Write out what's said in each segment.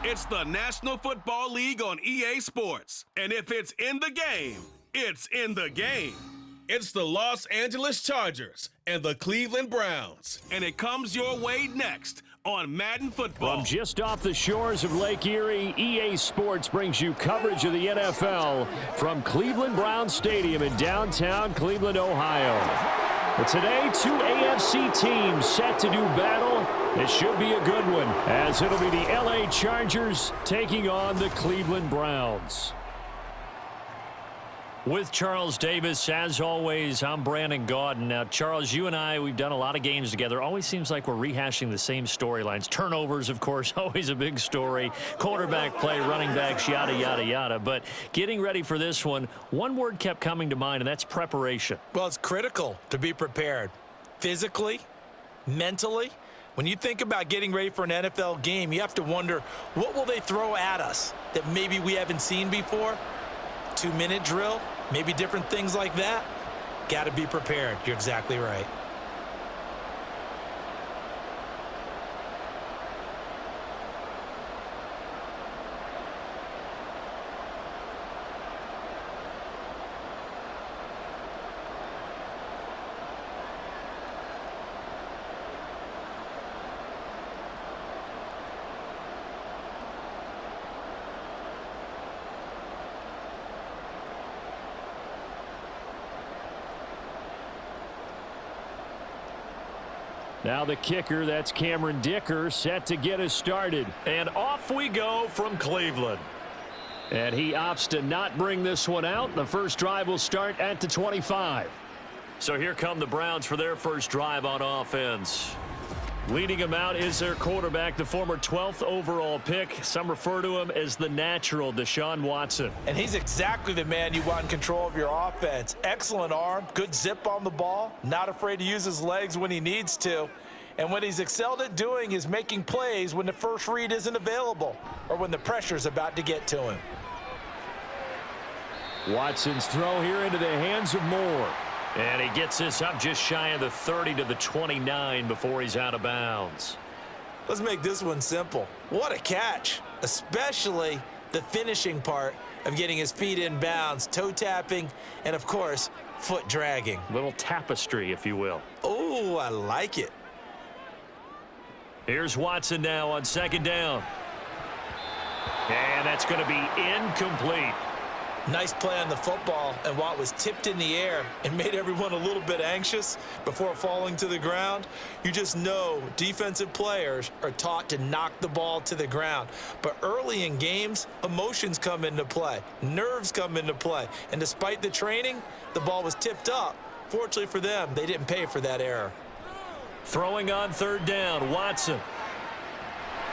It's the National Football League on EA Sports. And if it's in the game, it's in the game. It's the Los Angeles Chargers and the Cleveland Browns. And it comes your way next on Madden Football. From just off the shores of Lake Erie, EA Sports brings you coverage of the NFL from Cleveland Browns Stadium in downtown Cleveland, Ohio. But today, two AFC teams set to do battle. It should be a good one, as it'll be the LA Chargers taking on the Cleveland Browns. With Charles Davis, as always, I'm Brandon Gaudin. Now, Charles, you and I, we've done a lot of games together. Always seems like we're rehashing the same storylines. Turnovers, of course, always a big story. Quarterback play, running backs, yada, yada, yada. But getting ready for this one word kept coming to mind, and that's preparation. Well, it's critical to be prepared. Physically, mentally. When you think about getting ready for an NFL game, you have to wonder, what will they throw at us that maybe we haven't seen before? 2-minute drill? Maybe different things like that. Got to be prepared. You're exactly right. Now the kicker, that's Cameron Dicker, set to get us started. And off we go from Cleveland. And he opts to not bring this one out. The first drive will start at the 25. So here come the Browns for their first drive on offense. Leading them out is their quarterback, the former 12th overall pick. Some refer to him as the natural, Deshaun Watson. And he's exactly the man you want in control of your offense. Excellent arm, good zip on the ball, not afraid to use his legs when he needs to. And what he's excelled at doing is making plays when the first read isn't available or when the pressure's about to get to him. Watson's throw here into the hands of Moore. And he gets this up just shy of the 30 to the 29 before he's out of bounds. Let's make this one simple. What a catch, especially the finishing part of getting his feet in bounds, toe tapping, and of course, foot dragging. Little tapestry, if you will. Oh, I like it. Here's Watson now on second down. And that's going to be incomplete. Nice play on the football, and while it was tipped in the air and made everyone a little bit anxious before falling to the ground, you just know defensive players are taught to knock the ball to the ground. But early in games, emotions come into play, nerves come into play, and despite the training, the ball was tipped up. Fortunately for them, they didn't pay for that error. Throwing on third down, Watson.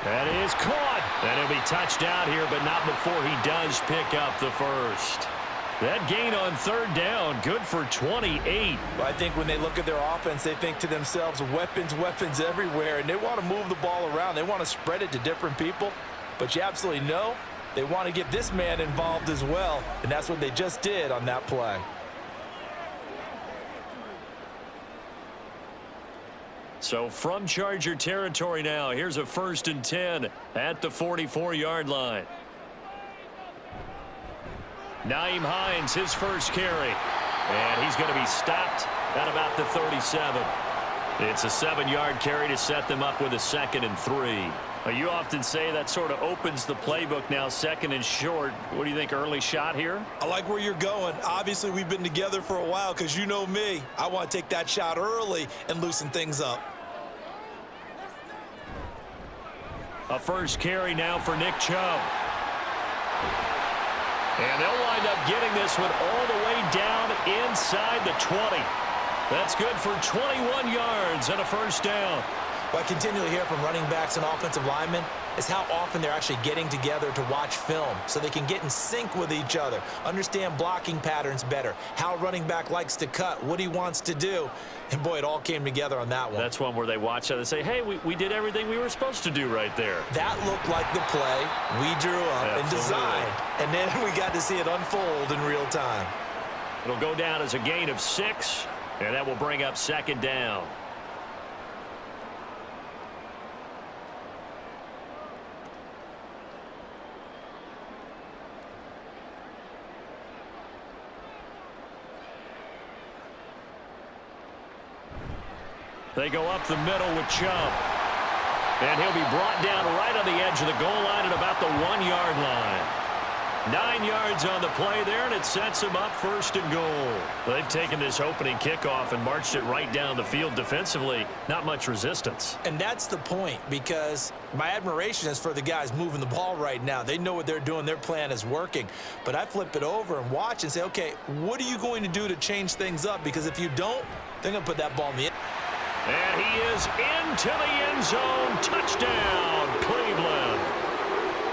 That is caught. And he'll be touched out here, but not before he does pick up the first. That gain on third down, good for 28. Well, I think when they look at their offense, they think to themselves, weapons, weapons everywhere, and they want to move the ball around. They want to spread it to different people, but you absolutely know they want to get this man involved as well, and that's what they just did on that play. So from Charger territory now, here's a 1st and 10 at the 44-yard line. Nyheim Hines, his first carry. And he's going to be stopped at about the 37. It's a 7-yard carry to set them up with a 2nd and 3. You often say that sort of opens the playbook now, 2nd and short. What do you think, early shot here? I like where you're going. Obviously, we've been together for a while because you know me. I want to take that shot early and loosen things up. A first carry now for Nick Chubb. And they'll wind up getting this one all the way down inside the 20. That's good for 21 yards and a first down. What I continually hear from running backs and offensive linemen is how often they're actually getting together to watch film so they can get in sync with each other, understand blocking patterns better, how a running back likes to cut, what he wants to do. And, boy, it all came together on that one. That's one where they watch out and say, hey, we did everything we were supposed to do right there. That looked like the play we drew up and designed. And then we got to see it unfold in real time. It'll go down as a gain of 6, and that will bring up 2nd down. They go up the middle with Chubb. And he'll be brought down right on the edge of the goal line at about the 1-yard line. 9 yards on the play there, and it sets him up first and goal. They've taken this opening kickoff and marched it right down the field defensively. Not much resistance. And that's the point, because my admiration is for the guys moving the ball right now. They know what they're doing. Their plan is working. But I flip it over and watch and say, okay, what are you going to do to change things up? Because if you don't, they're going to put that ball in the end. And he is into the end zone. Touchdown, Cleveland.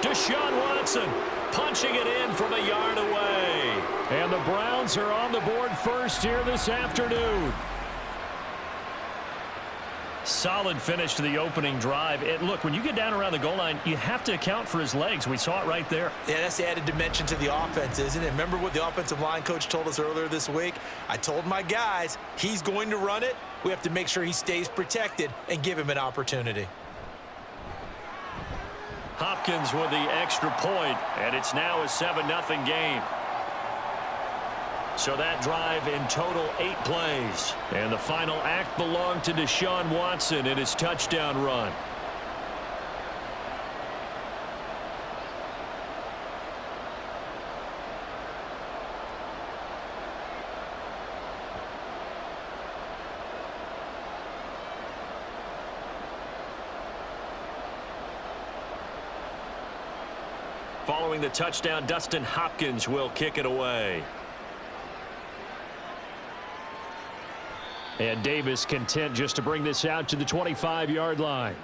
Deshaun Watson punching it in from a yard away. And the Browns are on the board first here this afternoon. Solid finish to the opening drive. And look, when you get down around the goal line, you have to account for his legs. We saw it right there. Yeah, that's the added dimension to the offense, isn't it? Remember what the offensive line coach told us earlier this week? I told my guys, he's going to run it. We have to make sure he stays protected and give him an opportunity. Hopkins with the extra point, and it's now a 7-0 game. So that drive in total 8 plays. And the final act belonged to Deshaun Watson in his touchdown run. Following the touchdown, Dustin Hopkins will kick it away. And Davis content just to bring this out to the 25-yard line.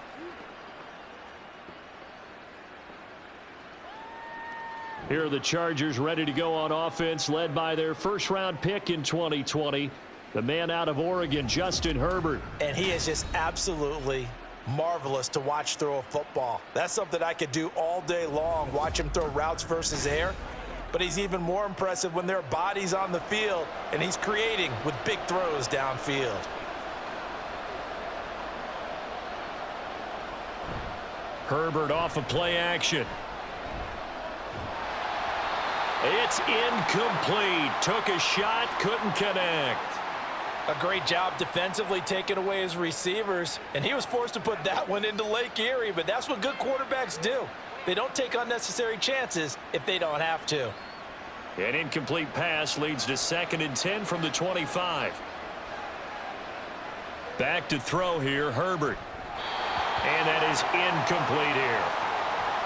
Here are the Chargers ready to go on offense, led by their first-round pick in 2020, the man out of Oregon, Justin Herbert. And he is just absolutely marvelous to watch throw a football. That's something I could do all day long, watch him throw routes versus air. But he's even more impressive when there are bodies on the field and he's creating with big throws downfield. Herbert off of play action. It's incomplete. Took a shot, couldn't connect. A great job defensively taking away his receivers, and he was forced to put that one into Lake Erie, but that's what good quarterbacks do. They don't take unnecessary chances if they don't have to. An incomplete pass leads to 2nd and 10 from the 25. Back to throw here, Herbert. And that is incomplete here.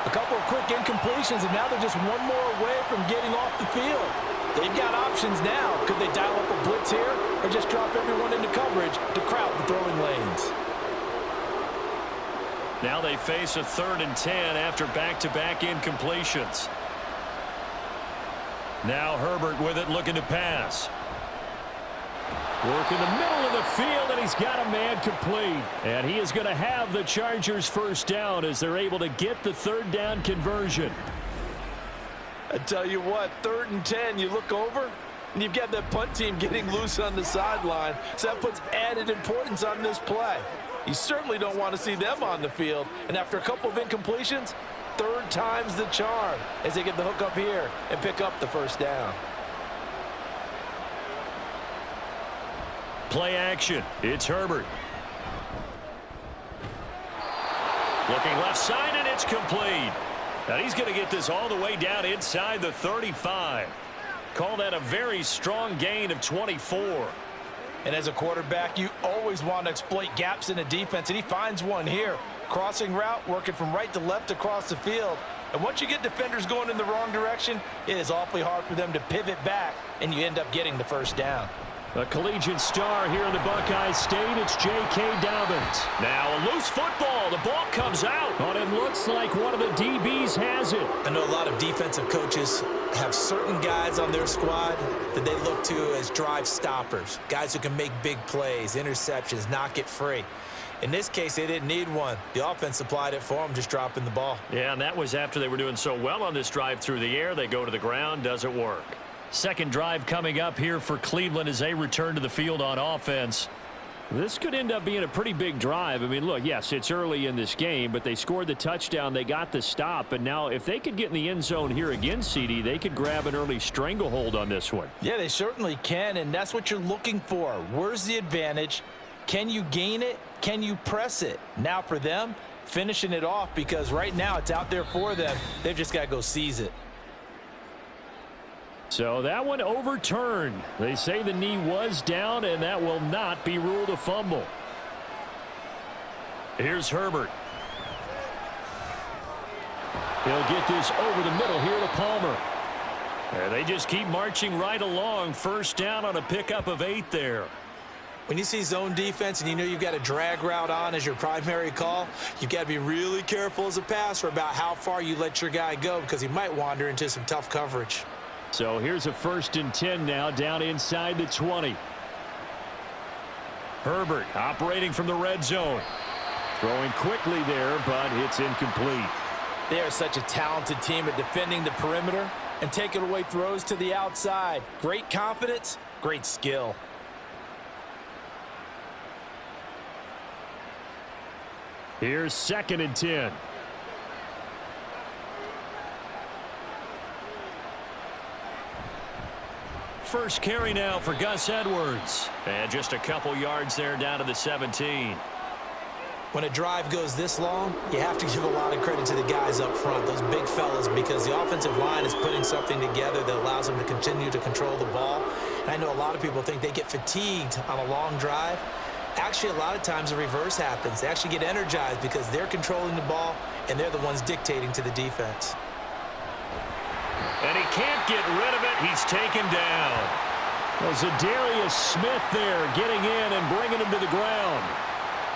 A couple of quick incompletions, and now they're just one more away from getting off the field. They've got options now. Could they dial up a blitz here or just drop everyone into coverage to crowd the throwing lanes? Now they face a 3rd and 10 after back-to-back incompletions. Now Herbert with it, looking to pass. Work in the middle of the field, and he's got a man complete. And he is going to have the Chargers first down as they're able to get the 3rd down conversion. I tell you what, 3rd and 10, you look over, and you've got that punt team getting loose on the sideline, so that puts added importance on this play. You certainly don't want to see them on the field, and after a couple of incompletions, 3rd time's the charm as they get the hook up here and pick up the first down. Play action. It's Herbert. Looking left side, and it's complete. And he's going to get this all the way down inside the 35. Call that a very strong gain of 24. And as a quarterback, you always want to exploit gaps in a defense, and he finds one here. Crossing route, working from right to left across the field. And once you get defenders going in the wrong direction, it is awfully hard for them to pivot back, and you end up getting the first down. A collegiate star here in the Buckeye State, it's J.K. Dobbins. Now a loose football, the ball comes out. But it looks like one of the DBs has it. I know a lot of defensive coaches have certain guys on their squad that they look to as drive stoppers, guys who can make big plays, interceptions, knock it free. In this case, they didn't need one. The offense supplied it for them, just dropping the ball. Yeah, and that was after they were doing so well on this drive through the air. They go to the ground, doesn't work. Second drive coming up here for Cleveland as they return to the field on offense. This could end up being a pretty big drive. I mean, look, yes, it's early in this game, but they scored the touchdown. They got the stop. And now if they could get in the end zone here again, CD, they could grab an early stranglehold on this one. Yeah, they certainly can, and that's what you're looking for. Where's the advantage? Can you gain it? Can you press it? Now for them, finishing it off, because right now it's out there for them. They've just got to go seize it. So that one overturned. They say the knee was down, and that will not be ruled a fumble. Here's Herbert. He'll get this over the middle here to Palmer. And they just keep marching right along. First down on a pickup of 8 there. When you see zone defense and you know you've got a drag route on as your primary call, you've got to be really careful as a passer about how far you let your guy go, because he might wander into some tough coverage. So here's a 1st and 10 now, down inside the 20. Herbert operating from the red zone. Throwing quickly there, but it's incomplete. They are such a talented team at defending the perimeter and taking away throws to the outside. Great confidence, great skill. Here's 2nd and 10. First carry now for Gus Edwards. And just a couple yards there down to the 17. When a drive goes this long, you have to give a lot of credit to the guys up front, those big fellas, because the offensive line is putting something together that allows them to continue to control the ball. And I know a lot of people think they get fatigued on a long drive. Actually, a lot of times the reverse happens. They actually get energized because they're controlling the ball and they're the ones dictating to the defense. And he can't get rid of it. He's taken down. Well, Zadarius Smith there getting in and bringing him to the ground.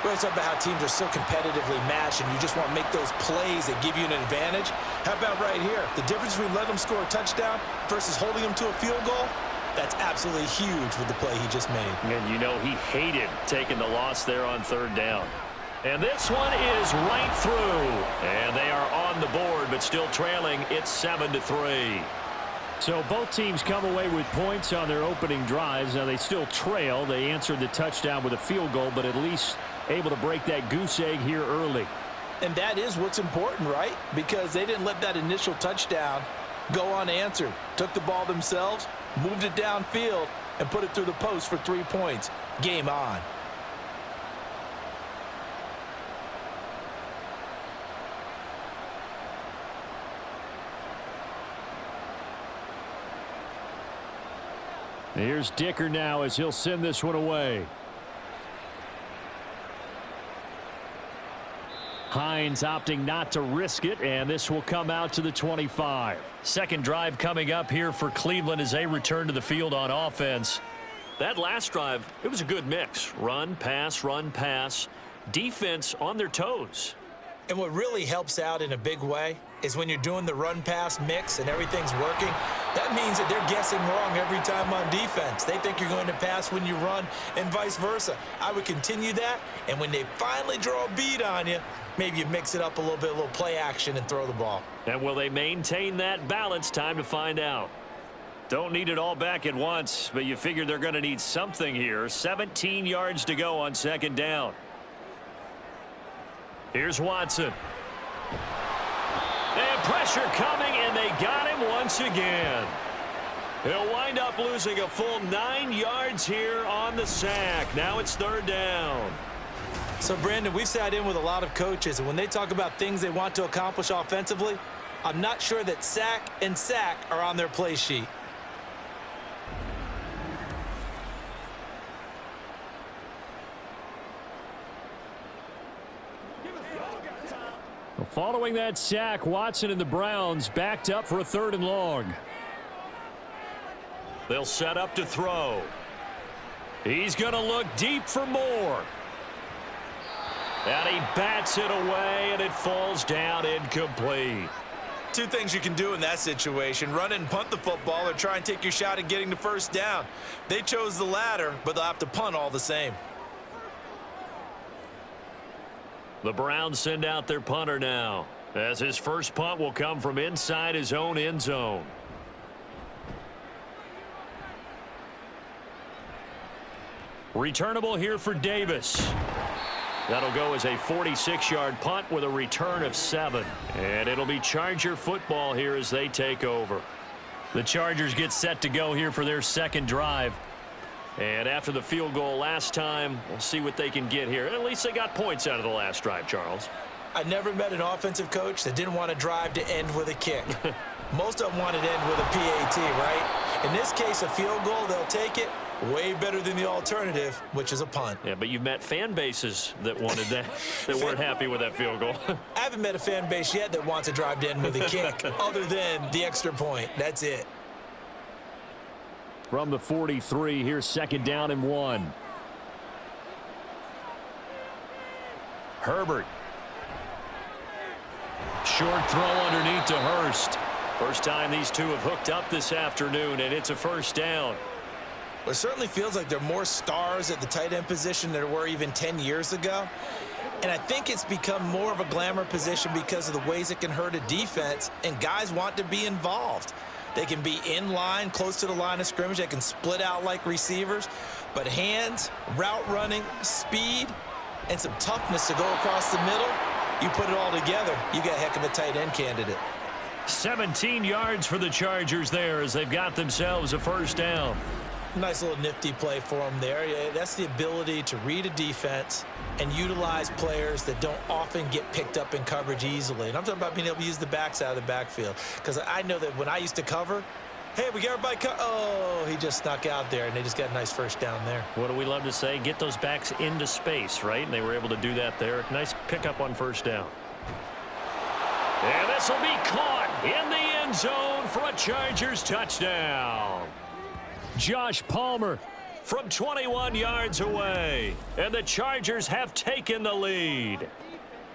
We always talk about how teams are so competitively matched and you just want to make those plays that give you an advantage. How about right here? The difference between letting them score a touchdown versus holding them to a field goal, that's absolutely huge with the play he just made. And you know he hated taking the loss there on 3rd down. And this one is right through. And they are on the board, but still trailing. It's 7-3. So both teams come away with points on their opening drives. Now they still trail. They answered the touchdown with a field goal, but at least able to break that goose egg here early. And that is what's important, right? Because they didn't let that initial touchdown go unanswered. Took the ball themselves, moved it downfield, and put it through the post for 3 points. Game on. Here's Dicker now as he'll send this one away. Hines opting not to risk it, and this will come out to the 25. Second drive coming up here for Cleveland as they return to the field on offense. That last drive, it was a good mix. Run, pass, defense on their toes. And what really helps out in a big way is when you're doing the run-pass mix and everything's working, that means that they're guessing wrong every time on defense. They think you're going to pass when you run and vice versa. I would continue that, and when they finally draw a bead on you, maybe you mix it up a little bit, a little play action, and throw the ball. And will they maintain that balance? Time to find out. Don't need it all back at once, but you figure they're going to need something here. 17 yards to go on 2nd down. Here's Watson. And pressure coming, and they got him once again. He'll wind up losing a full 9 yards here on the sack. Now it's 3rd down. So, Brandon, we've sat in with a lot of coaches, and when they talk about things they want to accomplish offensively, I'm not sure that sack and sack are on their play sheet. Following that sack, Watson and the Browns backed up for a 3rd and long. They'll set up to throw. He's going to look deep for more. And he bats it away, and it falls down incomplete. Two things you can do in that situation: run and punt the football, or try and take your shot at getting the 1st down. They chose the latter, but they'll have to punt all the same. The Browns send out their punter now, as his first punt will come from inside his own end zone. Returnable here for Davis. That'll go as a 46-yard punt with a return of 7. And it'll be Charger football here as they take over. The Chargers get set to go here for their 2nd drive. And after the field goal last time, we'll see what they can get here. At least they got points out of the last drive, Charles. I never met an offensive coach that didn't want to drive to end with a kick. Most of them wanted to end with a PAT, right? In this case, a field goal, they'll take it. Way better than the alternative, which is a punt. Yeah, but you've met fan bases that wanted that, that weren't happy with that field goal. I haven't met a fan base yet that wants to drive to end with a kick, other than the extra point. That's it. From the 43, here's 2nd down and 1. Herbert. Short throw underneath to Hurst. First time these two have hooked up this afternoon, and it's a 1st down. Well, it certainly feels like there are more stars at the tight end position than there were even 10 years ago. And I think it's become more of a glamour position because of the ways it can hurt a defense, and guys want to be involved. They can be in line, close to the line of scrimmage. They can split out like receivers. But hands, route running, speed, and some toughness to go across the middle, you put it all together, you got a heck of a tight end candidate. 17 yards for the Chargers there as they've got themselves a 1st down. Nice little nifty play for them there. Yeah, that's the ability to read a defense and utilize players that don't often get picked up in coverage easily. And I'm talking about being able to use the backs out of the backfield. Because I know that when I used to cover, hey, we got everybody oh, he just snuck out there, and they just got a nice 1st down there. What do we love to say? Get those backs into space, right? And they were able to do that there. Nice pickup on 1st down. And this will be caught in the end zone for a Chargers touchdown. Josh Palmer from 21 yards away. And the Chargers have taken the lead.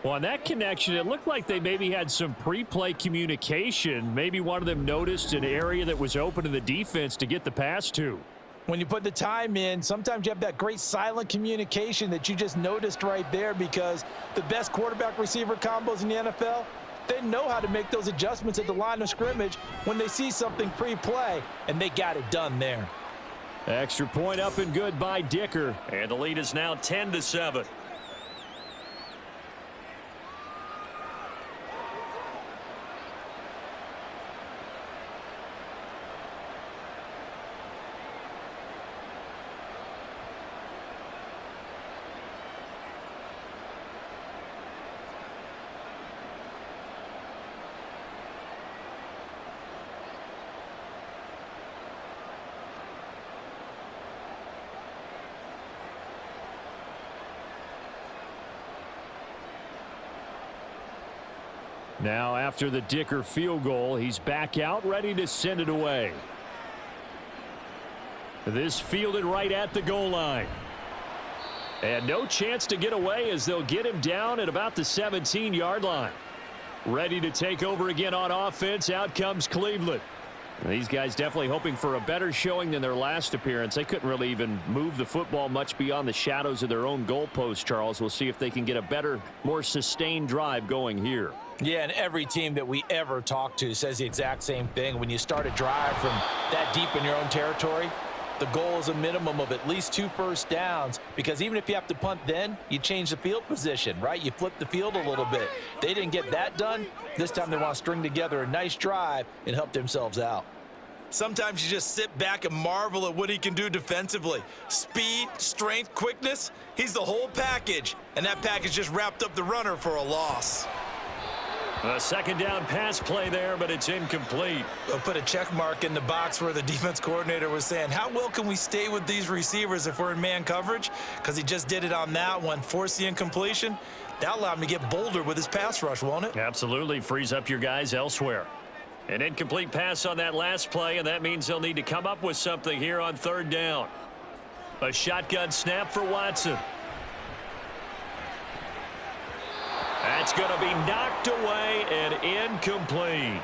Well, on that connection, it looked like they maybe had some pre-play communication. Maybe one of them noticed an area that was open to the defense to get the pass to. When you put the time in, sometimes you have that great silent communication that you just noticed right there, because the best quarterback-receiver combos in the NFL, they know how to make those adjustments at the line of scrimmage when they see something pre-play, and they got it done there. Extra point up and good by Dicker. And the lead is now 10-7. Now after the Dicker field goal, he's back out ready to send it away. This fielded right at the goal line. And no chance to get away as they'll get him down at about the 17-yard line. Ready to take over again on offense. Out comes Cleveland. These guys definitely hoping for a better showing than their last appearance. They couldn't really even move the football much beyond the shadows of their own goalpost, Charles. We'll see if they can get a better, more sustained drive going here. Yeah, and every team that we ever talk to says the exact same thing. When you start a drive from that deep in your own territory, the goal is a minimum of at least 2 first downs, because even if you have to punt then, you change the field position, right? You flip the field a little bit. They didn't get that done. This time they want to string together a nice drive and help themselves out. Sometimes you just sit back and marvel at what he can do defensively. Speed, strength, quickness, he's the whole package. And that package just wrapped up the runner for a loss. A second down pass play there, but it's incomplete. We'll put a check mark in the box where the defense coordinator was saying, how well can we stay with these receivers if we're in man coverage? Because he just did it on that one, forced the incompletion. That'll allow him to get bolder with his pass rush, won't it? Absolutely. Frees up your guys elsewhere. An incomplete pass on that last play, and that means they'll need to come up with something here on 3rd down. A shotgun snap for Watson. That's going to be knocked away and incomplete.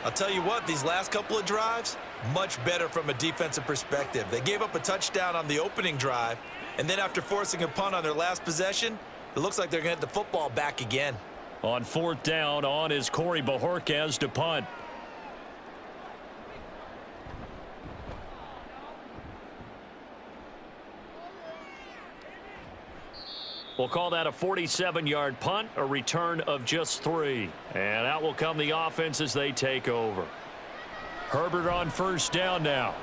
I'll tell you what, these last couple of drives, much better from a defensive perspective. They gave up a touchdown on the opening drive, and then after forcing a punt on their last possession, it looks like they're going to get the football back again. On 4th down, on is Corey Bajorquez to punt. We'll call that a 47-yard punt, a return of just 3. And out will come the offense as they take over. Herbert on 1st down now.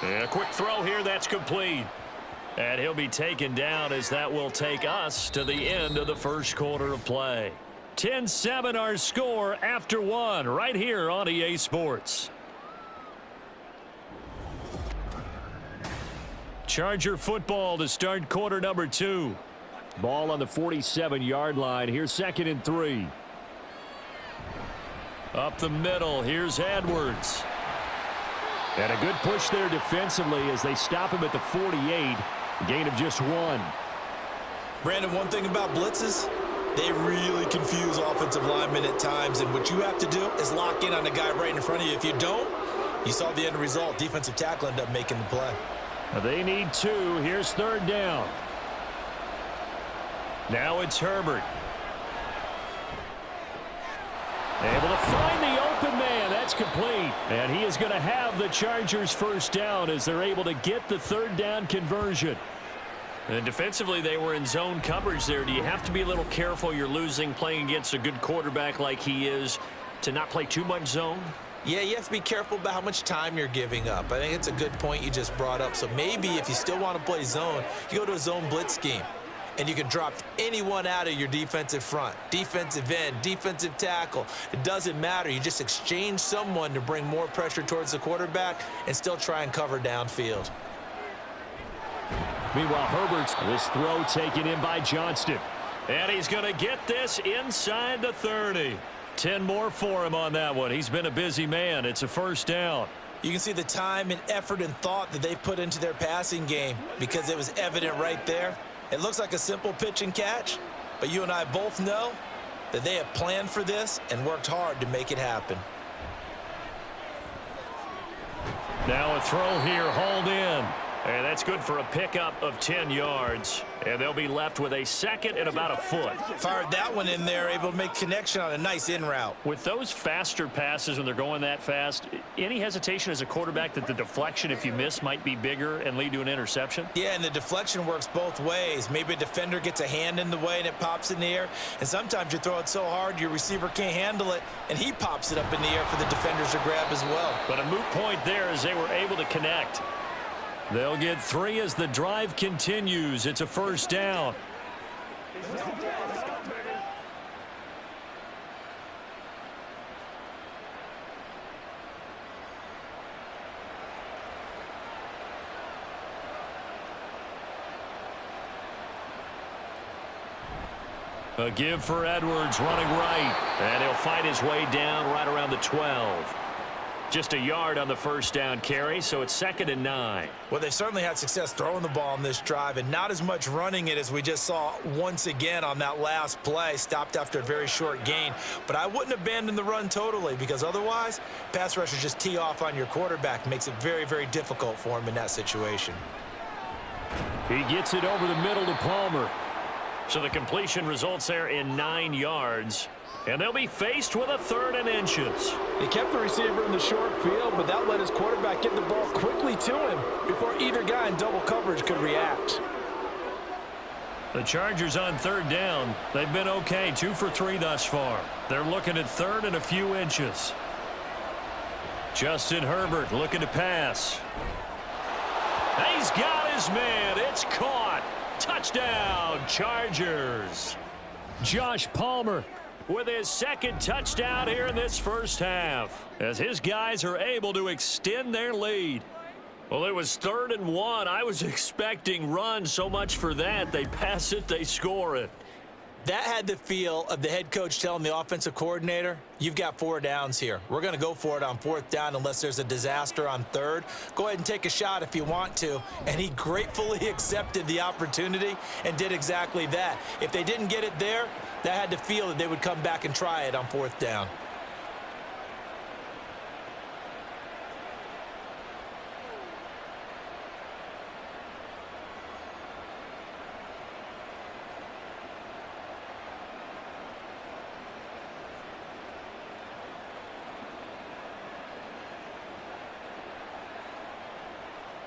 And a quick throw here, that's complete. And he'll be taken down as that will take us to the end of the first quarter of play. 10-7 our score after one right here on EA Sports. Charger football to start quarter number 2. Ball on the 47-yard line. Here's 2nd and 3. Up the middle. Here's Edwards. And a good push there defensively as they stop him at the 48. Gain of just 1. Brandon, one thing about blitzes, they really confuse offensive linemen at times. And what you have to do is lock in on the guy right in front of you. If you don't, you saw the end result. Defensive tackle ended up making the play. They need 2. Here's 3rd down. Now it's Herbert. Able to find the open man. That's complete. And he is going to have the Chargers first down as they're able to get the 3rd down conversion. And defensively, they were in zone coverage there. Do you have to be a little careful you're losing playing against a good quarterback like he is to not play too much zone? Yeah, you have to be careful about how much time you're giving up. I think it's a good point you just brought up. So maybe if you still want to play zone, you go to a zone blitz scheme. And you can drop anyone out of your defensive front, defensive end, defensive tackle. It doesn't matter. You just exchange someone to bring more pressure towards the quarterback and still try and cover downfield. Meanwhile, Herbert's this throw taken in by Johnston. And he's going to get this inside the 30. 10 more for him on that one. He's been a busy man. It's a first down. You can see the time and effort and thought that they put into their passing game because it was evident right there. It looks like a simple pitch and catch, but you and I both know that they have planned for this and worked hard to make it happen. Now a throw here, hauled in. And that's good for a pickup of 10 yards. And they'll be left with a 2nd and about a foot. Fired that one in there, able to make connection on a nice in route. With those faster passes when they're going that fast, any hesitation as a quarterback that the deflection, if you miss, might be bigger and lead to an interception? Yeah, and the deflection works both ways. Maybe a defender gets a hand in the way and it pops in the air. And sometimes you throw it so hard your receiver can't handle it, and he pops it up in the air for the defenders to grab as well. But a moot point there as they were able to connect. They'll get 3 as the drive continues. It's a first down. A give for Edwards running right. And he'll fight his way down right around the 12. Just a yard on the first down carry, so it's 2nd and 9. Well, they've certainly had success throwing the ball on this drive and not as much running it as we just saw once again on that last play. Stopped after a very short gain. But I wouldn't abandon the run totally because otherwise, pass rushers just tee off on your quarterback. Makes it very, very difficult for him in that situation. He gets it over the middle to Palmer. So the completion results there in 9 yards. And they'll be faced with a 3rd and inches. He kept the receiver in the short field, but that let his quarterback get the ball quickly to him before either guy in double coverage could react. The Chargers on 3rd down. They've been okay, 2 for 3 thus far. They're looking at 3rd and a few inches. Justin Herbert looking to pass. He's got his man. It's caught. Touchdown, Chargers. Josh Palmer with his 2nd touchdown here in this first half, as his guys are able to extend their lead. Well, it was 3rd and 1. I was expecting run, so much for that. They pass it, they score it. That had the feel of the head coach telling the offensive coordinator, you've got 4 downs here. We're going to go for it on 4th down unless there's a disaster on 3rd. Go ahead and take a shot if you want to. And he gratefully accepted the opportunity and did exactly that. If they didn't get it there, that had the feel that they would come back and try it on 4th down.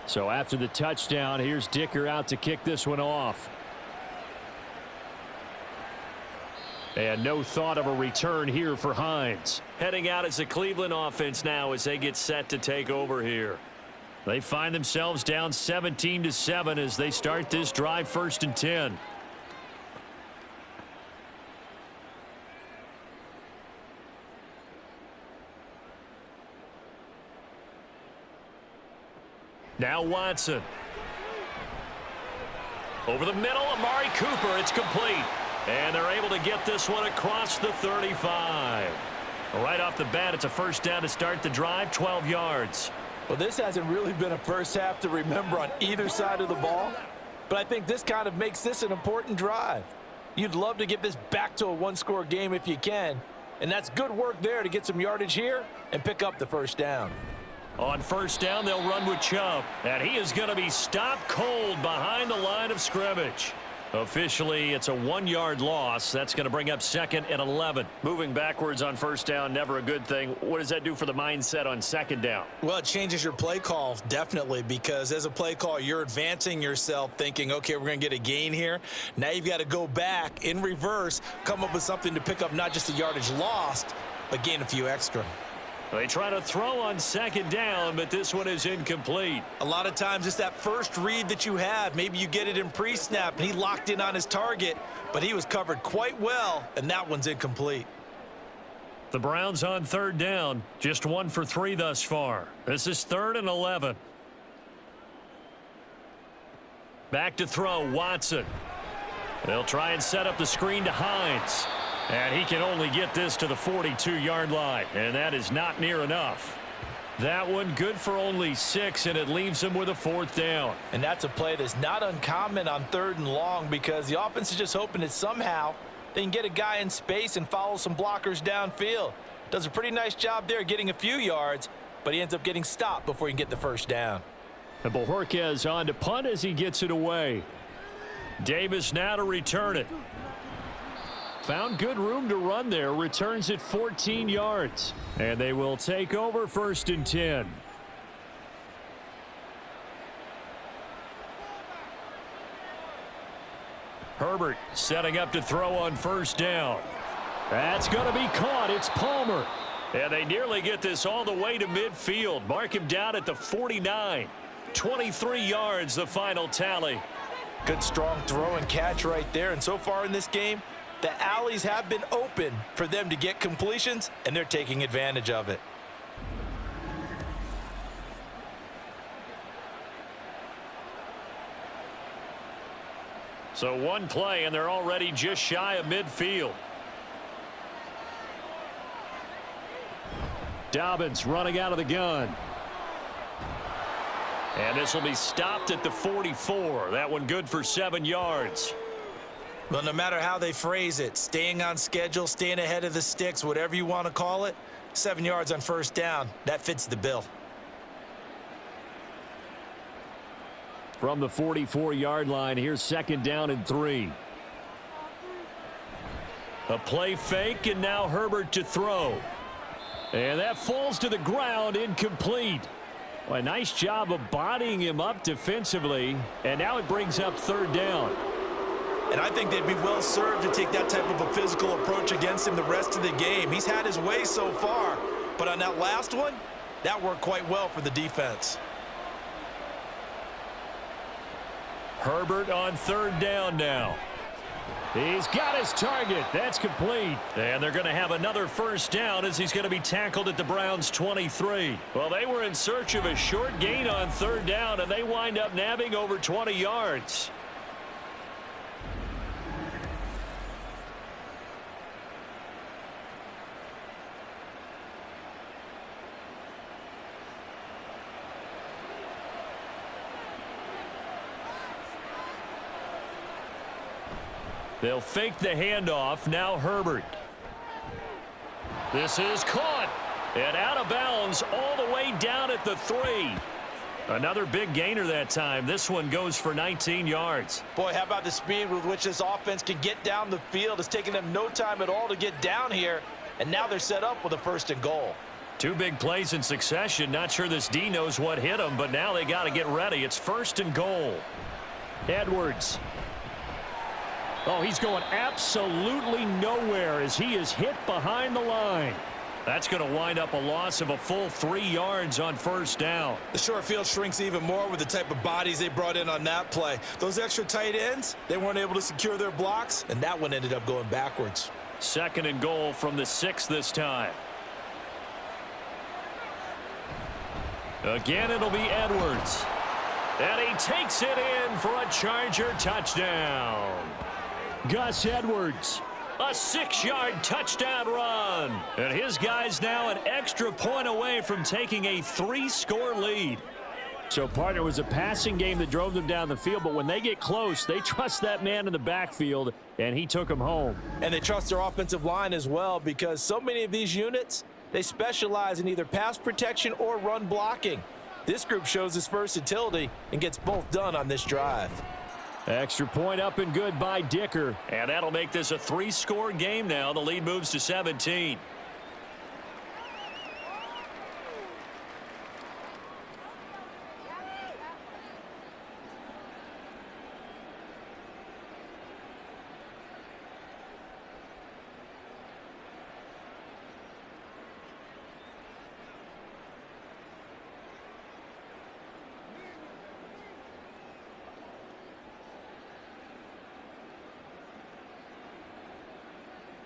So after the touchdown, here's Dicker out to kick this one off. And no thought of a return here for Hines. Heading out as the Cleveland offense now as they get set to take over here. They find themselves down 17-7 as they start this drive 1st and 10. Now Watson. Over the middle, Amari Cooper. It's complete. And they're able to get this one across the 35. Right off the bat, it's a first down to start the drive, 12 yards. Well, this hasn't really been a first half to remember on either side of the ball, but I think this kind of makes this an important drive. You'd love to get this back to a one-score game if you can, and that's good work there to get some yardage here and pick up the first down. On first down, they'll run with Chubb, and he is going to be stopped cold behind the line of scrimmage. Officially, it's a 1-yard loss. That's going to bring up 2nd and 11. Moving backwards on first down, never a good thing. What does that do for the mindset on 2nd down? Well, it changes your play call, definitely, because as a play call, you're advancing yourself thinking, okay, we're going to get a gain here. Now you've got to go back in reverse, come up with something to pick up not just the yardage lost, but gain a few extra. They try to throw on 2nd down, but this one is incomplete. A lot of times it's that first read that you have. Maybe you get it in pre-snap, and he locked in on his target, but he was covered quite well, and that one's incomplete. The Browns on 3rd down, just 1 for 3 thus far. This is 3rd and 11. Back to throw, Watson. They'll try and set up the screen to Hines. And he can only get this to the 42-yard line, and that is not near enough. That one good for only 6, and it leaves him with a 4th down. And that's a play that's not uncommon on 3rd and long because the offense is just hoping that somehow they can get a guy in space and follow some blockers downfield. Does a pretty nice job there getting a few yards, but he ends up getting stopped before he can get the first down. And Bojorquez on to punt as he gets it away. Davis now to return it. Found good room to run there. Returns it 14 yards. And they will take over 1st and 10. Herbert setting up to throw on first down. That's going to be caught. It's Palmer. And they nearly get this all the way to midfield. Mark him down at the 49. 23 yards, the final tally. Good strong throw and catch right there. And so far in this game, the alleys have been open for them to get completions, and they're taking advantage of it. So one play, and they're already just shy of midfield. Dobbins running out of the gun. And this will be stopped at the 44. That one good for 7 yards. Well, no matter how they phrase it, staying on schedule, staying ahead of the sticks, whatever you want to call it, 7 yards on first down, that fits the bill. From the 44-yard line, here's 2nd down and 3. A play fake, and now Herbert to throw. And that falls to the ground, incomplete. Well, a nice job of bodying him up defensively, and now it brings up 3rd down. And I think they'd be well served to take that type of a physical approach against him the rest of the game. He's had his way so far, but on that last one, that worked quite well for the defense. Herbert on 3rd down now. He's got his target. That's complete. And they're going to have another first down as he's going to be tackled at the Browns' 23. Well, they were in search of a short gain on 3rd down, and they wind up nabbing over 20 yards. They'll fake the handoff. Now Herbert. This is caught. And out of bounds all the way down at the 3. Another big gainer that time. This one goes for 19 yards. Boy, how about the speed with which this offense can get down the field? It's taken them no time at all to get down here. And now they're set up with a 1st and goal. 2 big plays in succession. Not sure this D knows what hit him, but now they got to get ready. It's 1st and goal. Edwards. Oh, he's going absolutely nowhere as he is hit behind the line. That's going to wind up a loss of a full 3 yards on first down. The short field shrinks even more with the type of bodies they brought in on that play. Those extra tight ends, they weren't able to secure their blocks, and that one ended up going backwards. 2nd and goal from the 6 this time. Again, it'll be Edwards. And he takes it in for a Charger touchdown. Gus Edwards, a 6-yard touchdown run. And his guys now an extra point away from taking a 3-score lead. So, partner, it was a passing game that drove them down the field, but when they get close, they trust that man in the backfield, and he took them home. And they trust their offensive line as well, because so many of these units, they specialize in either pass protection or run blocking. This group shows its versatility and gets both done on this drive. Extra point up and good by Dicker. And that'll make this a 3-score game now. The lead moves to 17.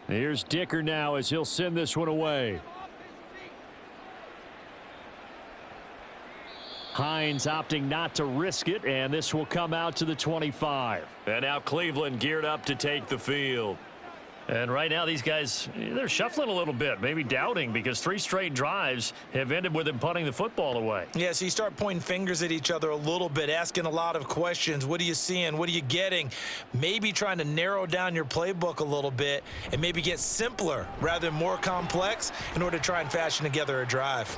Here's Dicker now as he'll send this one away. Hines opting not to risk it, and this will come out to the 25. And now Cleveland geared up to take the field. And right now these guys, they're shuffling a little bit, maybe doubting, because 3 straight drives have ended with them punting the football away. Yeah, so you start pointing fingers at each other a little bit, asking a lot of questions. What are you seeing? What are you getting? Maybe trying to narrow down your playbook a little bit and maybe get simpler rather than more complex in order to try and fashion together a drive.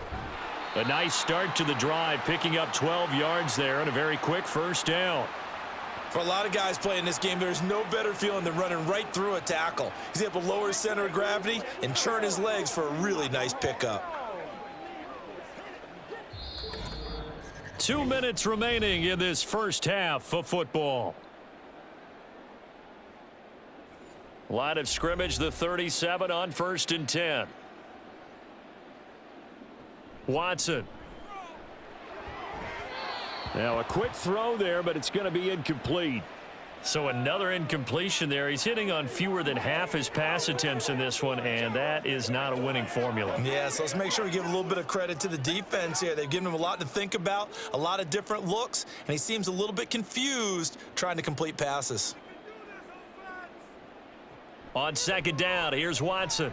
A nice start to the drive, picking up 12 yards there and a very quick first down. For a lot of guys playing this game, there's no better feeling than running right through a tackle. He's able to lower his center of gravity and churn his legs for a really nice pickup. 2 minutes remaining in this first half of football. Line of scrimmage, the 37 on 1st and 10. Watson. Now a quick throw there, but it's going to be incomplete. So another incompletion there. He's hitting on fewer than half his pass attempts in this one, and that is not a winning formula. Yeah, so let's make sure we give a little bit of credit to the defense here. They've given him a lot to think about, a lot of different looks, and he seems a little bit confused trying to complete passes. On 2nd down, here's Watson.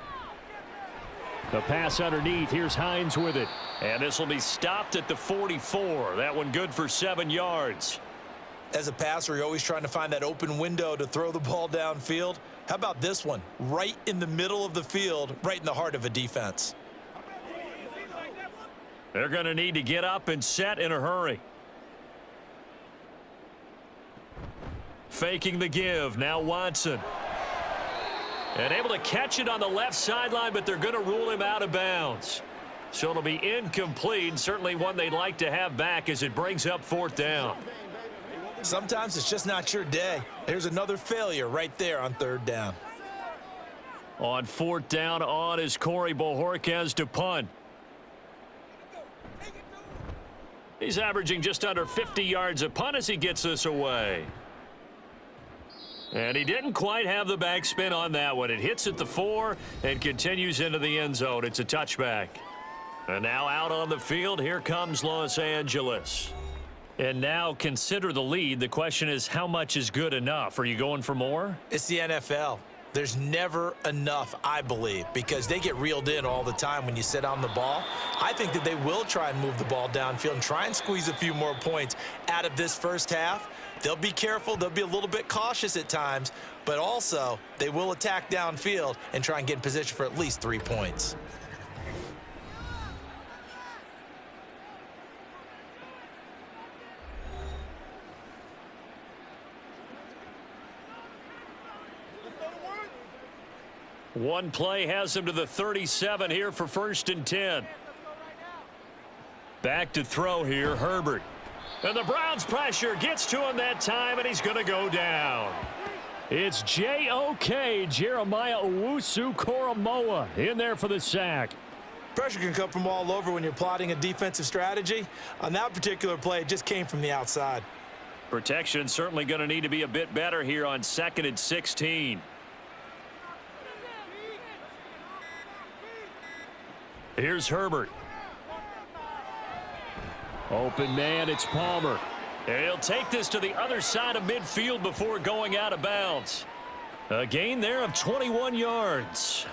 The pass underneath. Here's Hines with it. And this will be stopped at the 44. That one good for 7 yards. As a passer, you're always trying to find that open window to throw the ball downfield. How about this one? Right in the middle of the field, right in the heart of a defense. They're going to need to get up and set in a hurry. Faking the give. Now Watson. And able to catch it on the left sideline, but they're going to rule him out of bounds. So it'll be incomplete, certainly one they'd like to have back as it brings up 4th down. Sometimes it's just not your day. There's another failure right there on 3rd down. On 4th down on is Corey Bojorquez to punt. He's averaging just under 50 yards a punt as he gets this away. And he didn't quite have the backspin on that one. It hits at the 4 and continues into the end zone. It's a touchback. And now out on the field, here comes Los Angeles. And now consider the lead. The question is, how much is good enough? Are you going for more? It's the NFL. There's never enough, I believe, because they get reeled in all the time when you sit on the ball. I think that they will try and move the ball downfield and try and squeeze a few more points out of this first half. They'll be careful. They'll be a little bit cautious at times, but also they will attack downfield and try and get in position for at least 3 points. One play has him to the 37 here for 1st and 10. Back to throw here, Herbert. And the Browns pressure gets to him that time, and he's going to go down. It's J.O.K. Jeremiah Owusu-Koramoah in there for the sack. Pressure can come from all over when you're plotting a defensive strategy. On that particular play, it just came from the outside. Protection certainly going to need to be a bit better here on 2nd and 16. Here's Herbert. Open man, it's Palmer. He'll take this to the other side of midfield before going out of bounds. A gain there of 21 yards.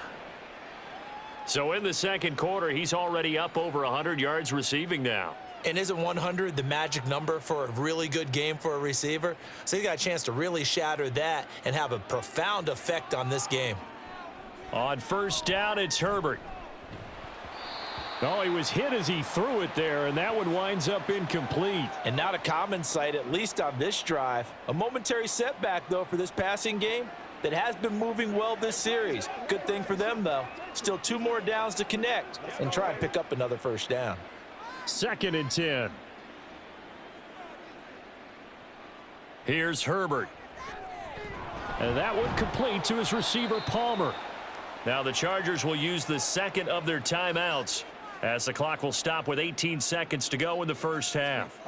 So in the second quarter, he's already up over 100 yards receiving now. And isn't 100 the magic number for a really good game for a receiver? So he's got a chance to really shatter that and have a profound effect on this game. On first down, it's Herbert. Oh, he was hit as he threw it there, and that one winds up incomplete. And not a common sight, at least on this drive. A momentary setback, though, for this passing game that has been moving well this series. Good thing for them, though. Still 2 more downs to connect and try and pick up another first down. 2nd and 10. Here's Herbert. And that one complete to his receiver, Palmer. Now the Chargers will use the second of their timeouts as the clock will stop with 18 seconds to go in the first half.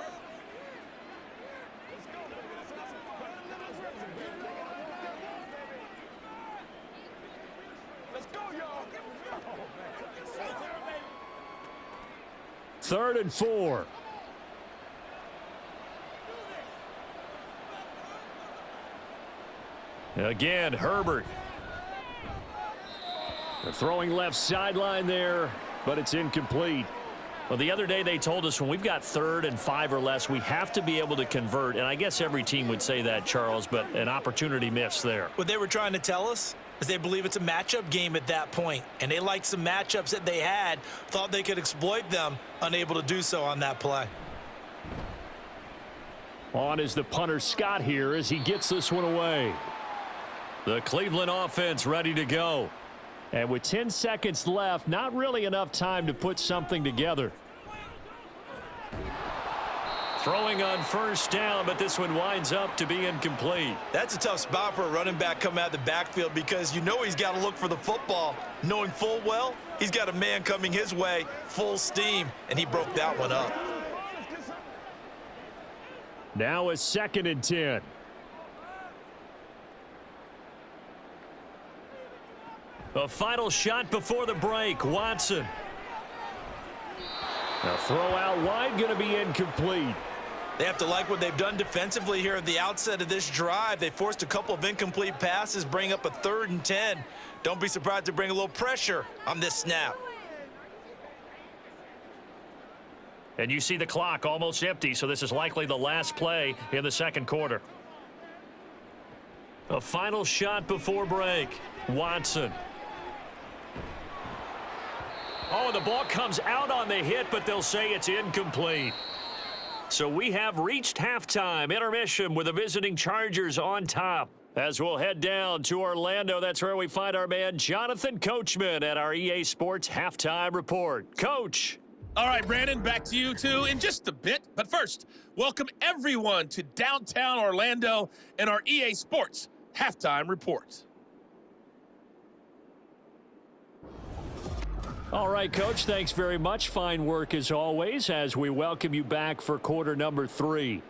Third and 4. Again, Herbert. The throwing left sideline there, but it's incomplete. Well, the other day they told us when we've got 3rd and 5 or less, we have to be able to convert. And I guess every team would say that, Charles, but an opportunity missed there. What they were trying to tell us is they believe it's a matchup game at that point, and they liked some matchups that they had, thought they could exploit them, unable to do so on that play. On is the punter Scott here as he gets this one away. The Cleveland offense ready to go. And with 10 seconds left, not really enough time to put something together. Throwing on first down, but this one winds up to be incomplete. That's a tough spot for a running back coming out of the backfield because you know he's got to look for the football, knowing full well he's got a man coming his way full steam, and he broke that one up. Now a 2nd and 10. A final shot before the break. Watson. A throw out wide, going to be incomplete. They have to like what they've done defensively here at the outset of this drive. They forced a couple of incomplete passes, bring up a 3rd and 10. Don't be surprised to bring a little pressure on this snap. And you see the clock almost empty, so this is likely the last play in the second quarter. A final shot before break. Watson. Oh, the ball comes out on the hit, but they'll say it's incomplete. So we have reached halftime. Intermission with the visiting Chargers on top. As we'll head down to Orlando, that's where we find our man Jonathan Coachman at our EA Sports Halftime Report. Coach. All right, Brandon, back to you two in just a bit. But first, welcome everyone to downtown Orlando and our EA Sports Halftime Report. All right, Coach, thanks very much. Fine work as always as we welcome you back for quarter number 3.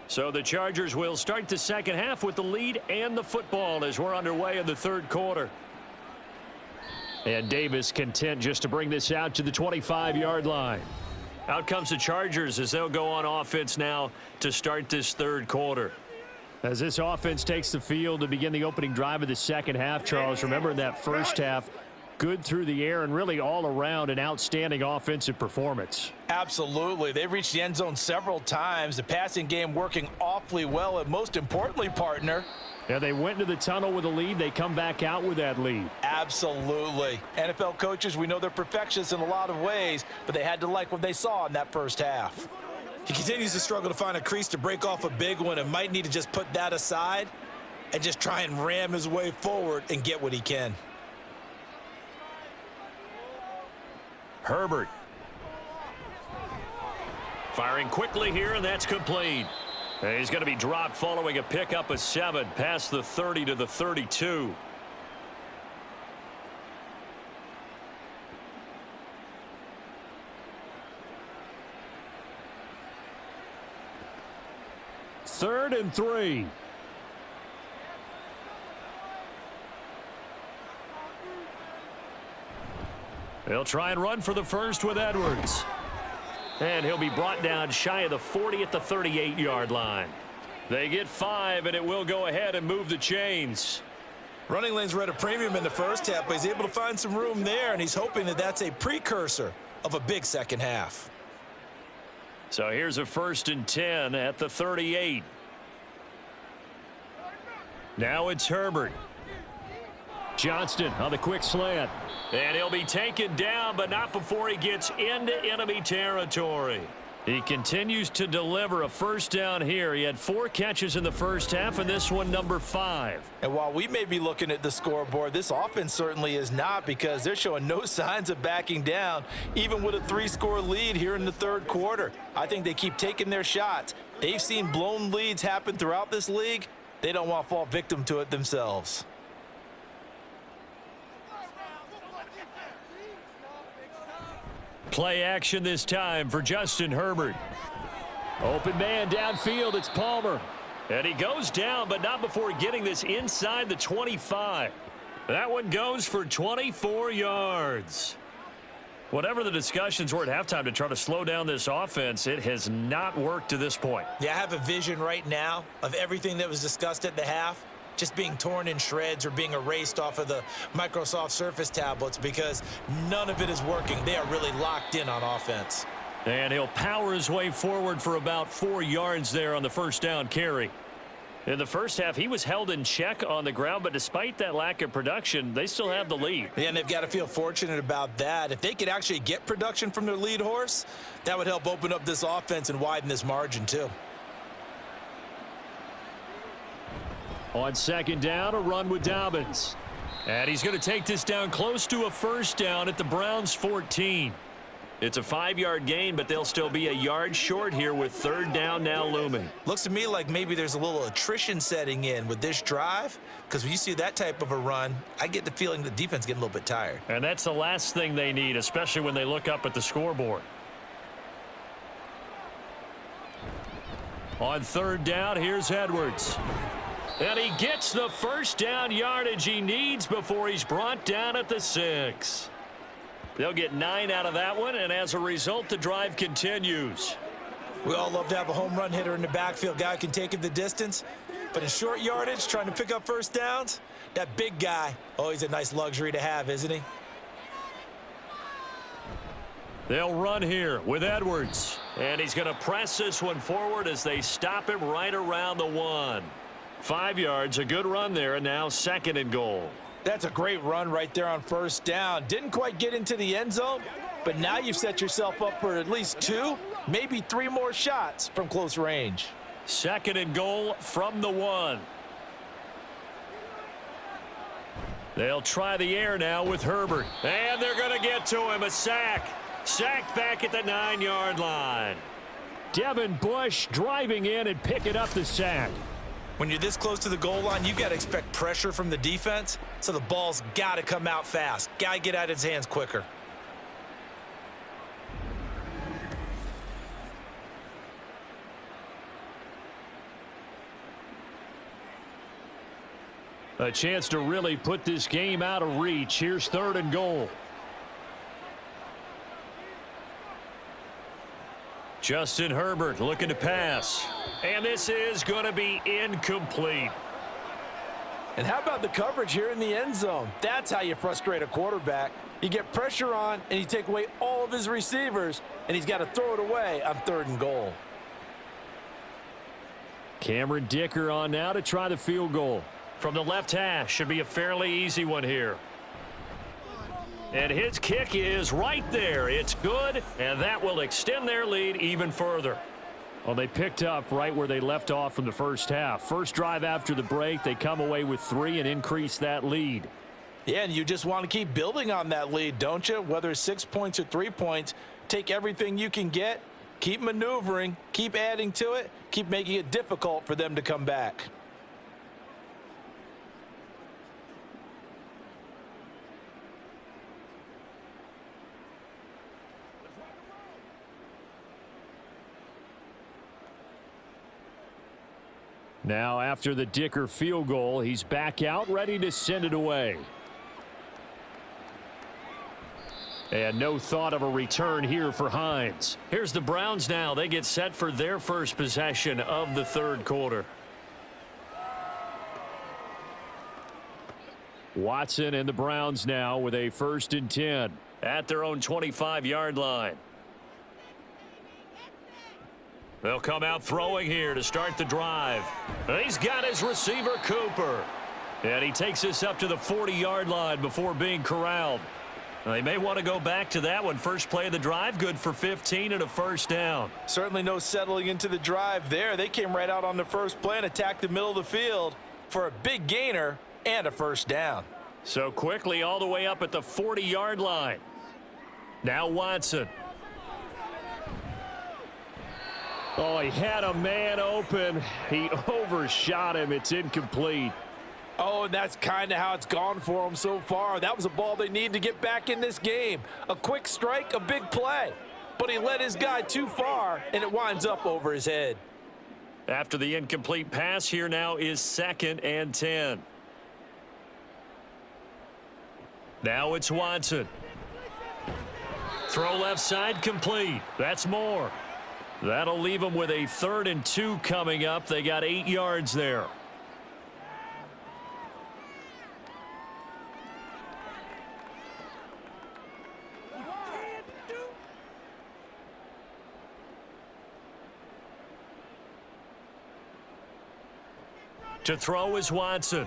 So the Chargers will start the second half with the lead and the football as we're underway in the third quarter. And Davis content just to bring this out to the 25-yard line. Out comes the Chargers as they'll go on offense now to start this third quarter. As this offense takes the field to begin the opening drive of the second half, Charles, remember in that first half, Good through the air and really all around an outstanding offensive performance. Absolutely. They've reached the end zone several times. The passing game working awfully well, and most importantly, partner, Yeah, they went into the tunnel with a lead. They come back out with that lead. absolutely. NFL coaches, we know they're perfectionists in a lot of ways, but they had to like what they saw in that first half. He continues to struggle to find a crease to break off a big one and might need to just put that aside and just try and ram his way forward and get what he can. Herbert. Firing quickly here, and that's complete. And he's going to be dropped following a pickup of 7 past the 30 to the 32. Third and 3. They'll try and run for the first with Edwards. And he'll be brought down shy of the 40 at the 38-yard line. They get 5, and it will go ahead and move the chains. Running lanes were at a premium in the first half, but he's able to find some room there, and he's hoping that that's a precursor of a big second half. So here's a 1st and 10 at the 38. Now it's Herbert. Johnston on the quick slant. And he'll be taken down, but not before he gets into enemy territory. He continues to deliver a first down here. He had 4 catches in the first half, and this one number 5. And while we may be looking at the scoreboard, this offense certainly is not, because they're showing no signs of backing down, even with a 3-score lead here in the third quarter. I think they keep taking their shots. They've seen blown leads happen throughout this league. They don't want to fall victim to it themselves. Play action this time for Justin Herbert. Open man downfield, it's Palmer. And he goes down, but not before getting this inside the 25. That one goes for 24 yards. Whatever the discussions were at halftime to try to slow down this offense, it has not worked to this point. Yeah, I have a vision right now of everything that was discussed at the half just being torn in shreds or being erased off of the Microsoft Surface tablets, because none of it is working. They are really locked in on offense. And he'll power his way forward for about 4 yards there on the first down carry. In the first half, he was held in check on the ground, but despite that lack of production, they still have the lead. Yeah, and they've got to feel fortunate about that. If they could actually get production from their lead horse, that would help open up this offense and widen this margin too. On second down, a run with Dobbins. And he's going to take this down close to a first down at the Browns' 14. It's a 5-yard gain, but they'll still be a yard short here with third down now looming. Looks to me like maybe there's a little attrition setting in with this drive, because when you see that type of a run, I get the feeling the defense getting a little bit tired. And that's the last thing they need, especially when they look up at the scoreboard. On third down, here's Edwards. And he gets the first down yardage he needs before he's brought down at the 6. They'll get 9 out of that one, and as a result, the drive continues. We all love to have a home run hitter in the backfield, guy who can take it the distance. But in short yardage, trying to pick up first downs, that big guy, always a nice luxury to have, isn't he? They'll run here with Edwards. And he's going to press this one forward as they stop him right around the 1. 5 yards, a good run there, and now second and goal. That's a great run right there on first down. Didn't quite get into the end zone, but now you've set yourself up for at least 2, maybe 3 more shots from close range. Second and goal from the 1. They'll try the air now with Herbert. And they're going to get to him. A sack. Sacked back at the 9-yard line. Devin Bush driving in and picking up the sack. When you're this close to the goal line, you've got to expect pressure from the defense, so the ball's got to come out fast. Got to get out of his hands quicker. A chance to really put this game out of reach. Here's third and goal. Justin Herbert looking to pass. And this is going to be incomplete. And how about the coverage here in the end zone? That's how you frustrate a quarterback. You get pressure on, and you take away all of his receivers, and he's got to throw it away on 3rd and goal. Cameron Dicker on now to try the field goal. From the left hash, should be a fairly easy one here. And his kick is right there. It's good, and that will extend their lead even further. Well, they picked up right where they left off from the first half. First drive after the break, they come away with 3 and increase that lead. Yeah, and you just want to keep building on that lead, don't you? Whether it's 6 points or 3 points, take everything you can get, keep maneuvering, keep adding to it, keep making it difficult for them to come back. Now, after the Dicker field goal, he's back out, ready to send it away. And no thought of a return here for Hines. Here's the Browns now. They get set for their first possession of the 3rd quarter. Watson and the Browns now with a 1st and 10 at their own 25-yard line. They'll come out throwing here to start the drive. He's got his receiver, Cooper. And he takes this up to the 40-yard line before being corralled. They may want to go back to that one. First play of the drive, good for 15 and a 1st down. Certainly no settling into the drive there. They came right out on the first play and attacked the middle of the field for a big gainer and a 1st down. So quickly all the way up at the 40-yard line. Now Watson. Oh, he had a man open. He overshot him. It's incomplete. Oh, and that's kind of how it's gone for them so far. That was a ball they need to get back in this game. A quick strike, a big play. But he led his guy too far, and it winds up over his head. After the incomplete pass, here now is 2nd and 10. Now it's Watson. Throw left side complete. That's more. That'll leave them with a 3rd and 2 coming up. They got 8 yards there. To throw is Watson.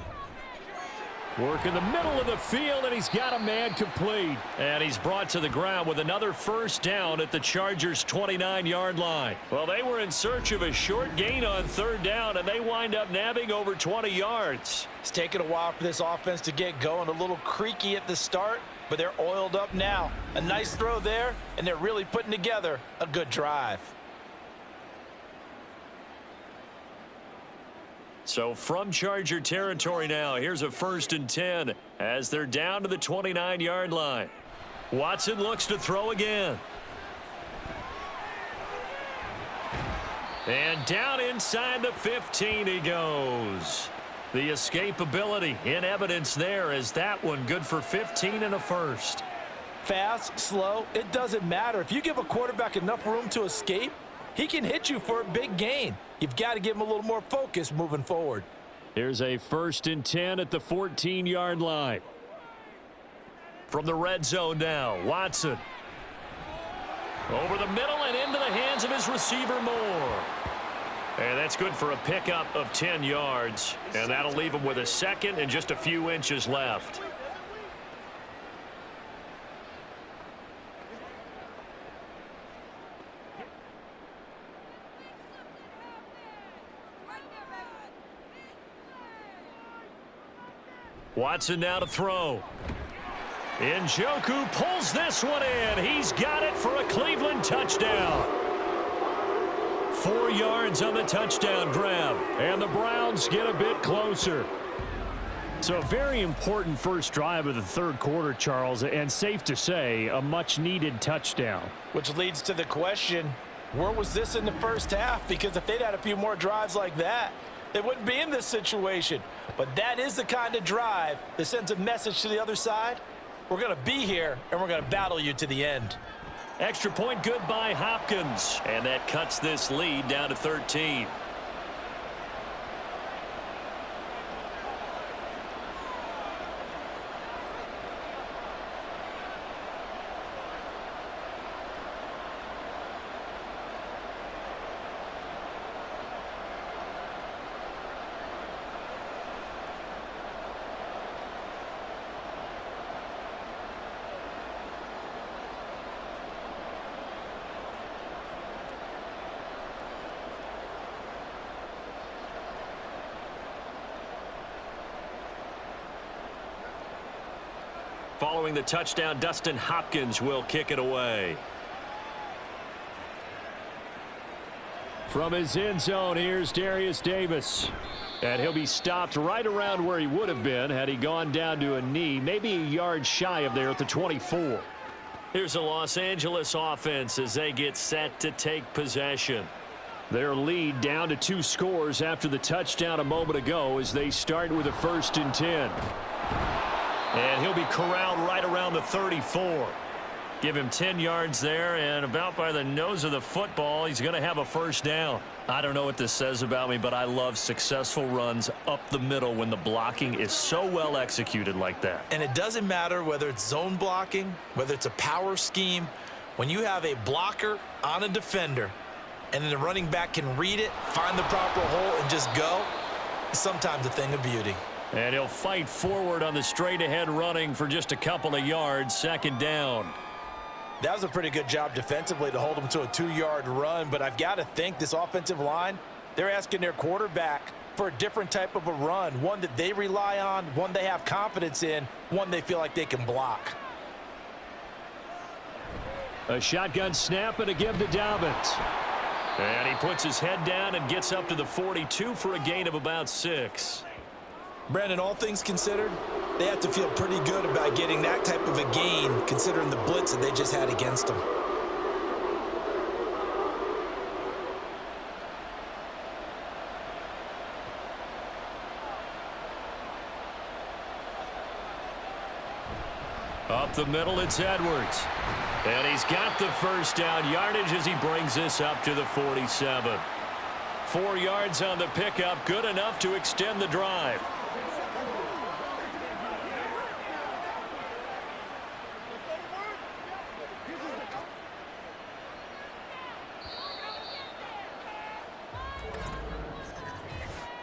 Work in the middle of the field, and he's got a man complete. And he's brought to the ground with another 1st down at the Chargers' 29-yard line. Well, they were in search of a short gain on 3rd down, and they wind up nabbing over 20 yards. It's taken a while for this offense to get going. A little creaky at the start, but they're oiled up now. A nice throw there, and they're really putting together a good drive. So from Charger territory now, here's a 1st and 10 as they're down to the 29-yard line. Watson looks to throw again. And down inside the 15 he goes. The escapability in evidence there as that one good for 15 and a 1st. Fast, slow, it doesn't matter. If you give a quarterback enough room to escape, he can hit you for a big gain. You've got to give him a little more focus moving forward. Here's a 1st and 10 at the 14-yard line. From the red zone now, Watson. Over the middle and into the hands of his receiver, Moore. And that's good for a pickup of 10 yards. And that'll leave him with a 2nd and just a few inches left. Watson now to throw. Njoku pulls this one in. He's got it for a Cleveland touchdown. 4 yards on the touchdown grab. And the Browns get a bit closer. So a very important first drive of the 3rd quarter, Charles, and safe to say, a much-needed touchdown. Which leads to the question, where was this in the first half? Because if they'd had a few more drives like that, they wouldn't be in this situation. But that is the kind of drive that sends a message to the other side. We're going to be here, and we're going to battle you to the end. Extra point good by Hopkins. And that cuts this lead down to 13. Following the touchdown, Dustin Hopkins will kick it away. From his end zone, here's Darius Davis. And he'll be stopped right around where he would have been had he gone down to a knee, maybe a yard shy of there at the 24. Here's the Los Angeles offense as they get set to take possession. Their lead down to 2 scores after the touchdown a moment ago as they start with a 1st and 10. And he'll be corralled right around the 34. Give him 10 yards there, and about by the nose of the football, he's going to have a 1st down. I don't know what this says about me, but I love successful runs up the middle when the blocking is so well executed like that. And it doesn't matter whether it's zone blocking, whether it's a power scheme. When you have a blocker on a defender, and then the running back can read it, find the proper hole, and just go, it's sometimes a thing of beauty. And he'll fight forward on the straight-ahead running for just a couple of yards, 2nd down. That was a pretty good job defensively to hold them to a 2-yard run, but I've got to think this offensive line, they're asking their quarterback for a different type of a run, one that they rely on, one they have confidence in, one they feel like they can block. A shotgun snap and a give to Dobbins. And he puts his head down and gets up to the 42 for a gain of about 6. Brandon, all things considered, they have to feel pretty good about getting that type of a gain considering the blitz that they just had against them. Up the middle, it's Edwards. And he's got the 1st down yardage as he brings this up to the 47. 4 yards on the pickup, good enough to extend the drive.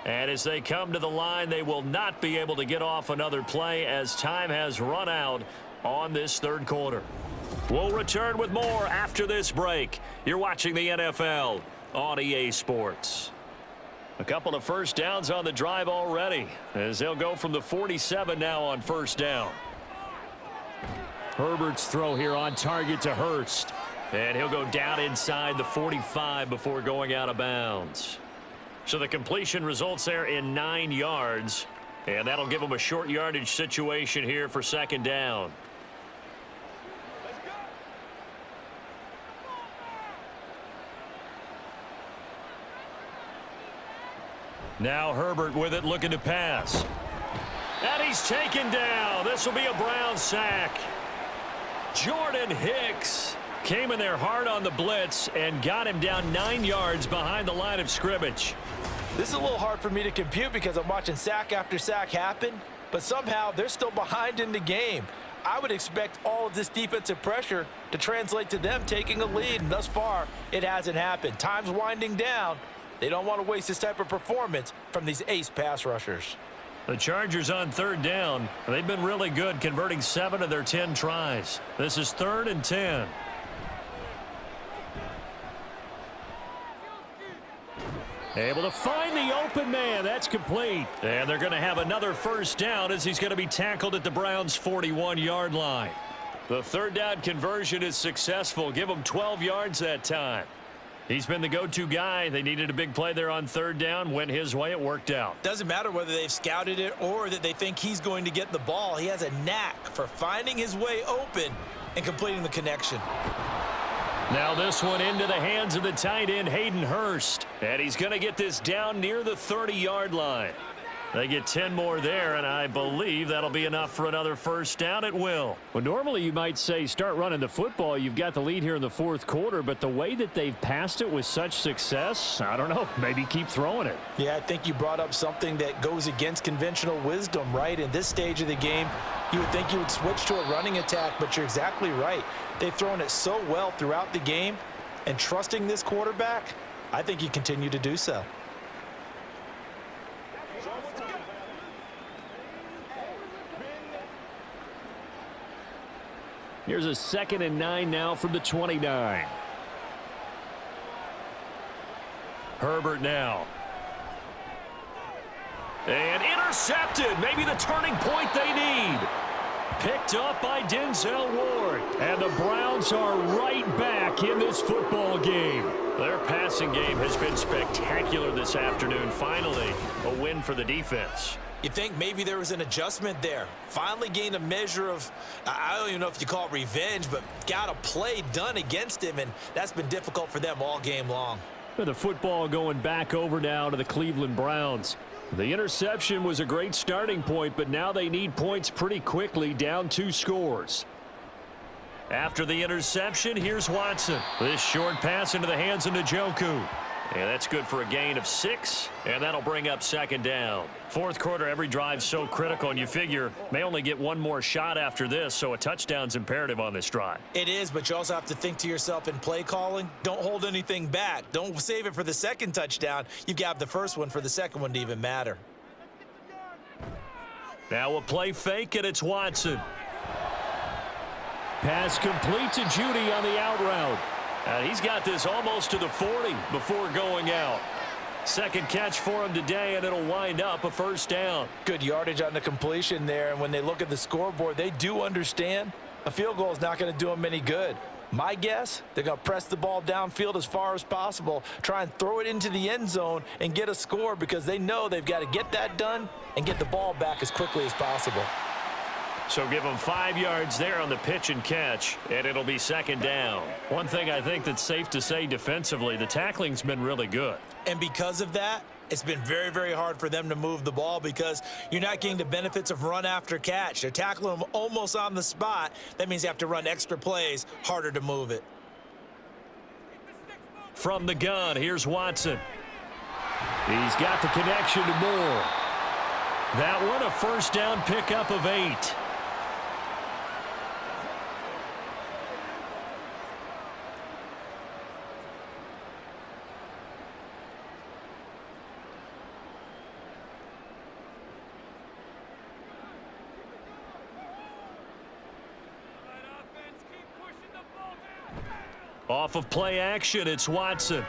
And as they come to the line, they will not be able to get off another play as time has run out on this 3rd quarter. We'll return with more after this break. You're watching the NFL on EA Sports. A couple of 1st downs on the drive already as they'll go from the 47 now on 1st down. Herbert's throw here on target to Hurst. And he'll go down inside the 45 before going out of bounds. So the completion results there in 9 yards. And that'll give them a short yardage situation here for 2nd down. Now Herbert with it, looking to pass. And he's taken down. This will be a Brown sack. Jordan Hicks came in there hard on the blitz and got him down 9 yards behind the line of scrimmage. This is a little hard for me to compute because I'm watching sack after sack happen, but somehow they're still behind in the game. I would expect all of this defensive pressure to translate to them taking a lead, and thus far, it hasn't happened. Time's winding down. They don't want to waste this type of performance from these ace pass rushers. The Chargers on 3rd down. They've been really good, converting 7 of their 10 tries. This is 3rd and 10. Able to find the open man. That's complete. And they're going to have another 1st down as he's going to be tackled at the Browns' 41-yard line. The 3rd down conversion is successful. Give him 12 yards that time. He's been the go-to guy. They needed a big play there on 3rd down. Went his way. It worked out. Doesn't matter whether they've scouted it or that they think he's going to get the ball. He has a knack for finding his way open and completing the connection. Now this one into the hands of the tight end, Hayden Hurst. And he's going to get this down near the 30-yard line. They get 10 more there, and I believe that'll be enough for another 1st down. It will. Well, normally you might say start running the football. You've got the lead here in the 4th quarter, but the way that they've passed it with such success, I don't know, maybe keep throwing it. Yeah, I think you brought up something that goes against conventional wisdom, right? In this stage of the game, you would think you would switch to a running attack, but you're exactly right. They've thrown it so well throughout the game, and trusting this quarterback, I think you continue to do so. Here's a 2nd and 9 now from the 29. Herbert now. And intercepted. Maybe the turning point they need. Picked up by Denzel Ward. And the Browns are right back in this football game. Their passing game has been spectacular this afternoon. Finally, a win for the defense. You think maybe there was an adjustment there. Finally gained a measure of, I don't even know if you call it revenge, but got a play done against him, and that's been difficult for them all game long. The football going back over now to the Cleveland Browns. The interception was a great starting point, but now they need points pretty quickly, down 2 scores. After the interception, here's Watson. This short pass into the hands of Njoku. And that's good for a gain of 6, and that'll bring up second down. Fourth quarter, every drive's so critical, and you figure may only get one more shot after this, so a touchdown's imperative on this drive. It is, but you also have to think to yourself in play calling, don't hold anything back. Don't save it for the second touchdown. You've got the first one for the second one to even matter. Now a play fake, and it's Watson. Pass complete to Judy on the out route. And he's got this almost to the 40 before going out. Second catch for him today, and it'll wind up a first down. Good yardage on the completion there, and when they look at the scoreboard, they do understand a field goal is not going to do them any good. My guess, they're going to press the ball downfield as far as possible, try and throw it into the end zone and get a score because they know they've got to get that done and get the ball back as quickly as possible. So give them 5 yards there on the pitch and catch, and it'll be second down. One thing I think that's safe to say defensively, the tackling's been really good. And because of that, it's been very, very hard for them to move the ball because you're not getting the benefits of run after catch. They're tackling them almost on the spot. That means you have to run extra plays, harder to move it. From the gun, here's Watson. He's got the connection to Moore. That one a first down pickup of 8. Off of play action, it's Watson.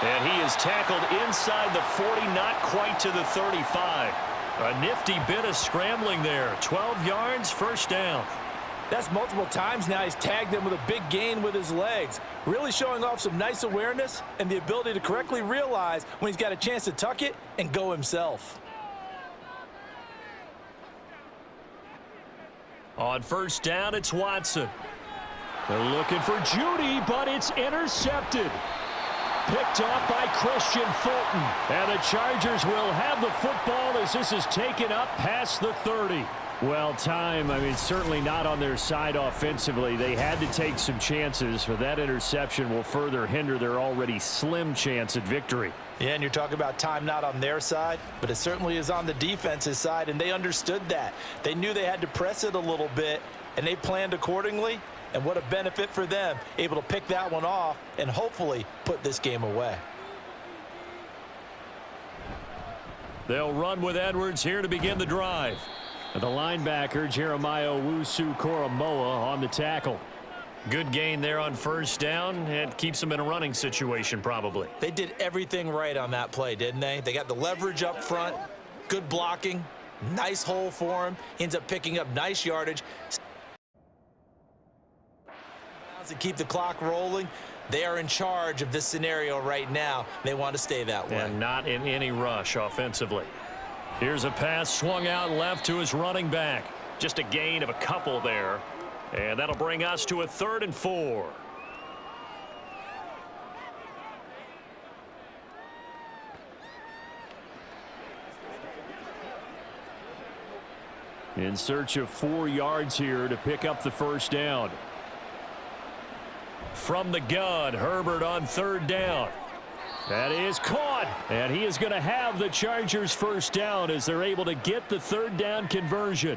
And he is tackled inside the 40, not quite to the 35. A nifty bit of scrambling there. 12 yards, first down. That's multiple times now he's tagged them with a big gain with his legs. Really showing off some nice awareness and the ability to correctly realize when he's got a chance to tuck it and go himself. On first down, it's Watson. They're looking for Judy, but it's intercepted. Picked off by Christian Fulton. And the Chargers will have the football as this is taken up past the 30. Well, certainly not on their side offensively. They had to take some chances, but that interception will further hinder their already slim chance at victory. Yeah, and you're talking about time not on their side, but it certainly is on the defense's side, and they understood that. They knew they had to press it a little bit, and they planned accordingly, and what a benefit for them, able to pick that one off and hopefully put this game away. They'll run with Edwards here to begin the drive. The linebacker, Jeremiah Owusu-Koramoah, on the tackle. Good gain there on first down. It keeps them in a running situation, probably. They did everything right on that play, didn't they? They got the leverage up front, good blocking, nice hole for him. He ends up picking up nice yardage. To keep the clock rolling, they are in charge of this scenario right now. They want to stay that way. And not in any rush offensively. Here's a pass swung out left to his running back. Just a gain of a couple there. And that'll bring us to a 3rd and 4. In search of 4 yards here to pick up the first down. From the gun, Herbert on 3rd down. That is caught, and he is going to have the Chargers first down as they're able to get the 3rd down conversion.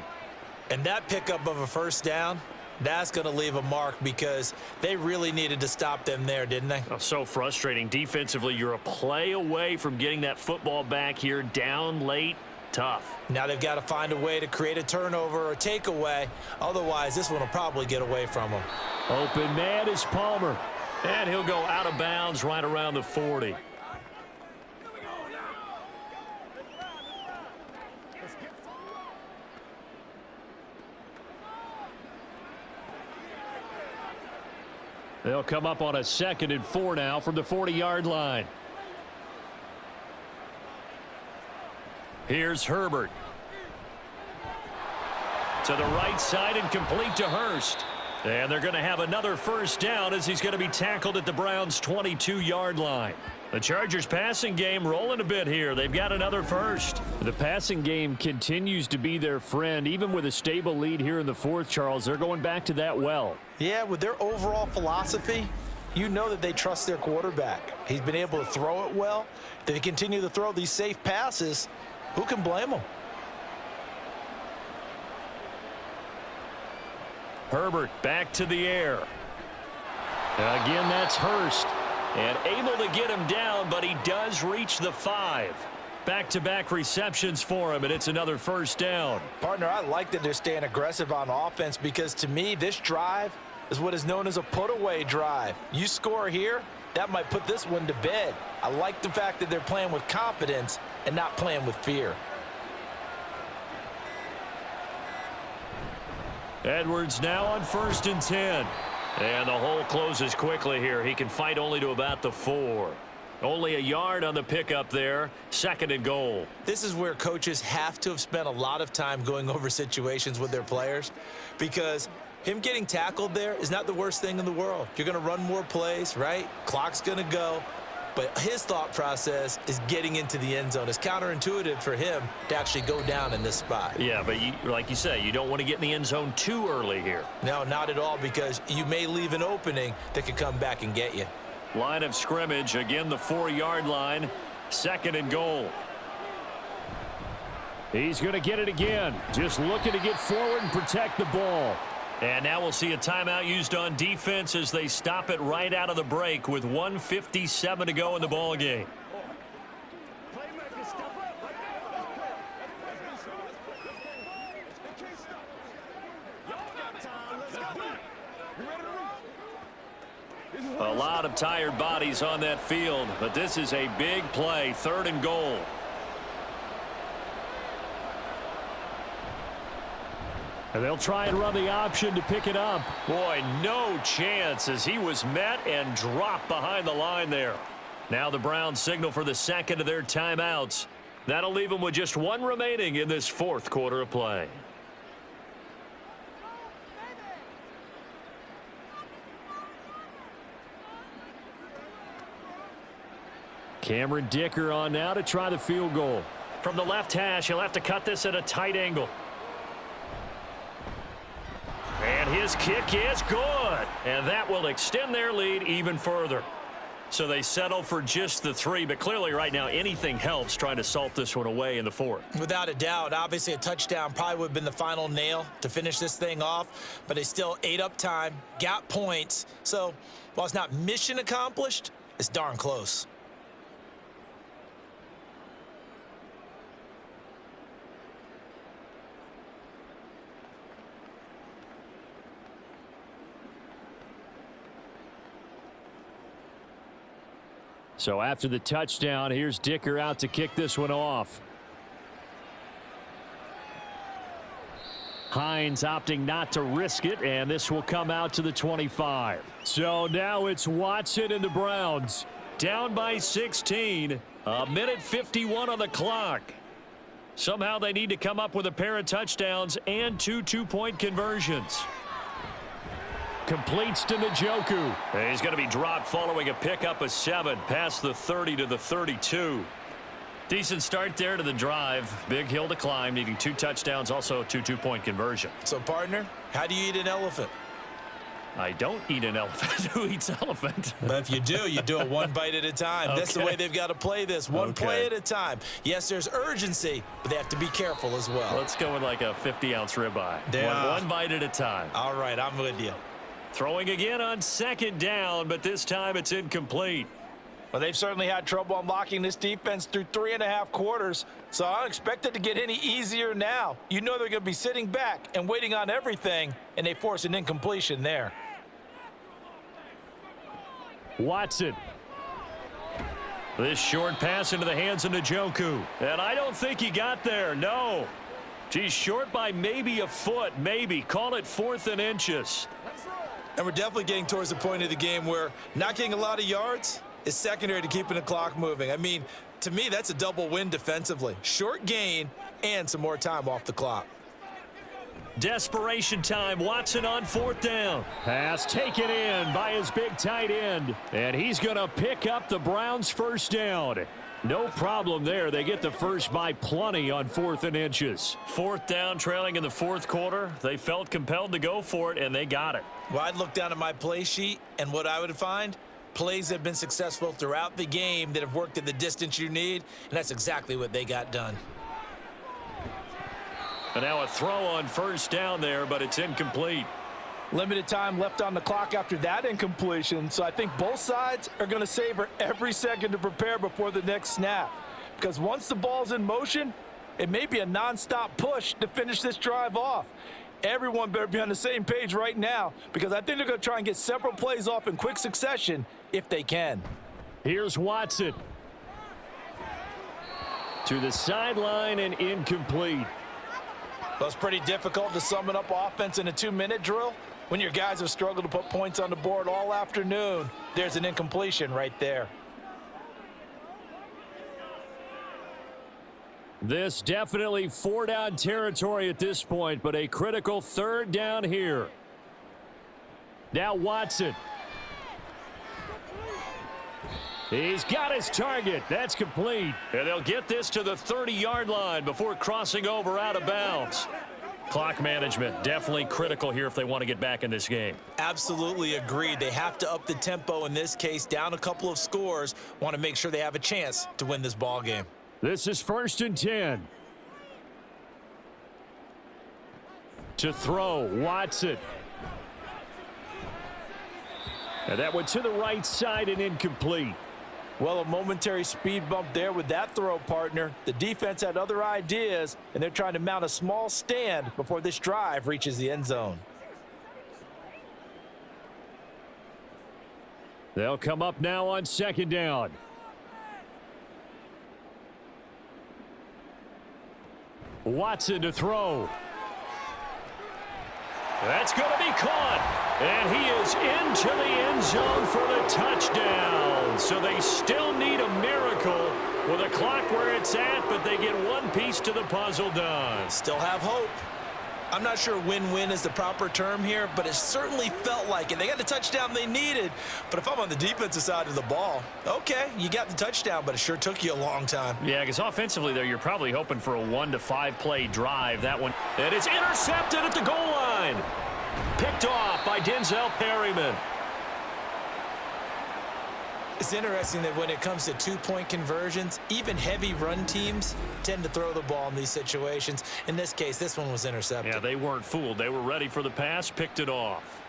And that pickup of a first down, that's going to leave a mark because they really needed to stop them there, didn't they? Oh, so frustrating. Defensively, you're a play away from getting that football back here, down late. Tough. Now they've got to find a way to create a turnover or a takeaway. Otherwise, this one will probably get away from them. Open man is Palmer. And he'll go out of bounds right around the 40. They'll come up on a 2nd and 4 now from the 40-yard line. Here's Herbert. To the right side and complete to Hurst. And they're going to have another first down as he's going to be tackled at the Browns' 22-yard line. The Chargers passing game rolling a bit here. They've got another first. The passing game continues to be their friend. Even with a stable lead here in the 4th, Charles, they're going back to that well. Yeah, with their overall philosophy, you know that they trust their quarterback. He's been able to throw it well. If they continue to throw these safe passes, who can blame them? Herbert back to the air. Again, that's Hurst. And able to get him down, but he does reach the 5. Back-to-back receptions for him, and it's another first down. Partner, I like that they're staying aggressive on offense because, to me, this drive is what is known as a put-away drive. You score here, that might put this one to bed. I like the fact that they're playing with confidence and not playing with fear. Edwards now on 1st and 10. And the hole closes quickly here. He can fight only to about the 4. Only a yard on the pickup there. 2nd and goal. This is where coaches have to have spent a lot of time going over situations with their players, because him getting tackled there is not the worst thing in the world. You're going to run more plays, right? Clock's going to go. But his thought process is getting into the end zone. It's counterintuitive for him to actually go down in this spot. Yeah, but like you say, you don't want to get in the end zone too early here. No, not at all, because you may leave an opening that could come back and get you. Line of scrimmage, again the 4-yard line. 2nd and goal. He's going to get it again. Just looking to get forward and protect the ball. And now we'll see a timeout used on defense as they stop it right out of the break with 1:57 to go in the ball game. A lot of tired bodies on that field, but this is a big play. 3rd and goal. And they'll try and run the option to pick it up. Boy, no chance as he was met and dropped behind the line there. Now the Browns signal for the 2nd of their timeouts. That'll leave them with just 1 remaining in this 4th quarter of play. Cameron Dicker on now to try the field goal. From the left hash, he'll have to cut this at a tight angle. And his kick is good. And that will extend their lead even further. So they settle for just the 3, but clearly right now anything helps trying to salt this one away in the 4th. Without a doubt, obviously a touchdown probably would have been the final nail to finish this thing off, but they still ate up time, got points. So while it's not mission accomplished, it's darn close. So after the touchdown, here's Dicker out to kick this one off. Hines opting not to risk it, and this will come out to the 25. So now it's Watson and the Browns. Down by 16. 1:51 on the clock. Somehow they need to come up with a pair of touchdowns and 2 two-point conversions. Completes to Njoku. He's going to be dropped following a pickup of 7 past the 30 to the 32. Decent start there to the drive. Big hill to climb, needing 2 touchdowns, also a 2 two-point conversion. So, partner, how do you eat an elephant? I don't eat an elephant. Who eats elephant? But if you do it 1 bite at a time. Okay. That's the way they've got to play this. One play at a time. Yes, there's urgency, but they have to be careful as well. Let's go with like a 50-ounce ribeye. One bite at a time. All right, I'm with you. Throwing again on 2nd down, but this time it's incomplete. Well, they've certainly had trouble unlocking this defense through 3.5 quarters, so I don't expect it to get any easier now. You know they're going to be sitting back and waiting on everything, and they force an incompletion there. Watson. This short pass into the hands of Njoku. And I don't think he got there, no. He's short by maybe a foot, maybe. Call it 4th and inches. And we're definitely getting towards the point of the game where not getting a lot of yards is secondary to keeping the clock moving. I mean, to me, that's a double win defensively. Short gain and some more time off the clock. Desperation time. Watson on 4th down. Pass taken in by his big tight end. And he's going to pick up the Browns' first down. No problem there. They get the first by plenty on 4th and inches. 4th down, trailing in the 4th quarter. They felt compelled to go for it, and they got it. Well, I'd look down at my play sheet, and what I would find, plays that have been successful throughout the game that have worked at the distance you need, and that's exactly what they got done. And now a throw on 1st down there, but it's incomplete. Limited time left on the clock after that incompletion, so I think both sides are going to savor every second to prepare before the next snap. Because once the ball's in motion, it may be a nonstop push to finish this drive off. Everyone better be on the same page right now, because I think they're going to try and get several plays off in quick succession if they can. Here's Watson. To the sideline and incomplete. Well, it's pretty difficult to sum it up offense in a 2-minute drill when your guys have struggled to put points on the board all afternoon. There's an incompletion right there. This definitely 4-down territory at this point, but a critical 3rd down here. Now Watson. He's got his target. That's complete. And they'll get this to the 30-yard line before crossing over out of bounds. Clock management definitely critical here if they want to get back in this game. Absolutely agreed. They have to up the tempo in this case, down a couple of scores, want to make sure they have a chance to win this ball game. This is 1st and 10. To throw, Watson. And that went to the right side and incomplete. Well, a momentary speed bump there with that throw, partner. The defense had other ideas, and they're trying to mount a small stand before this drive reaches the end zone. They'll come up now on 2nd down. Watson to throw. That's going to be caught. And he is into the end zone for the touchdown. So they still need a miracle with a clock where it's at, but they get one piece to the puzzle done. Still have hope. I'm not sure win-win is the proper term here, but it certainly felt like it. They got the touchdown they needed, but if I'm on the defensive side of the ball, okay, you got the touchdown, but it sure took you a long time. Yeah, because offensively there, you're probably hoping for a 1 to 5 play drive. That one, and it's intercepted at the goal line. Picked off by Denzel Perryman. It's interesting that when it comes to two-point conversions, even heavy run teams tend to throw the ball in these situations. In this case, this one was intercepted. Yeah, they weren't fooled. They were ready for the pass, picked it off.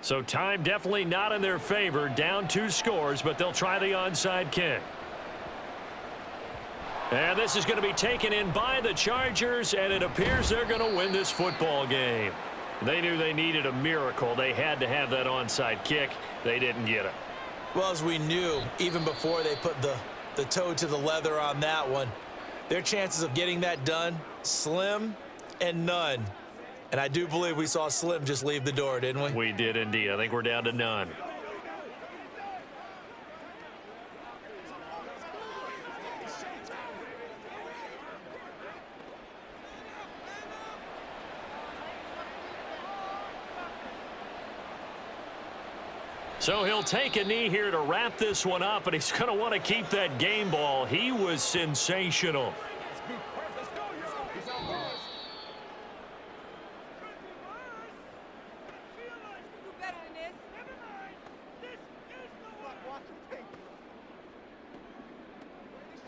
So time definitely not in their favor. Down 2 scores, but they'll try the onside kick. And this is going to be taken in by the Chargers, and it appears they're going to win this football game. They knew they needed a miracle. They had to have that onside kick. They didn't get it. Well, as we knew, even before they put the toe to the leather on that one, their chances of getting that done, slim and none. And I do believe we saw Slim just leave the door, didn't we? We did indeed. I think we're down to none. So he'll take a knee here to wrap this one up, and he's going to want to keep that game ball. He was sensational.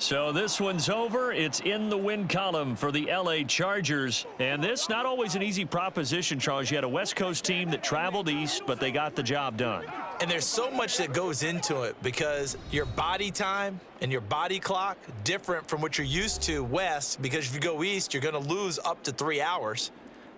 So this one's over. It's in the win column for the LA Chargers. And this, not always an easy proposition, Charles. You had a West Coast team that traveled east, but they got the job done. And there's so much that goes into it because your body time and your body clock different from what you're used to west, because if you go east, you're going to lose up to 3 hours.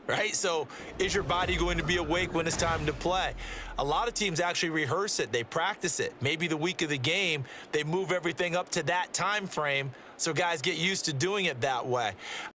Right? So is your body going to be awake when it's time to play? A lot of teams actually rehearse it. They practice it. Maybe the week of the game, they move everything up to that time frame so guys get used to doing it that way.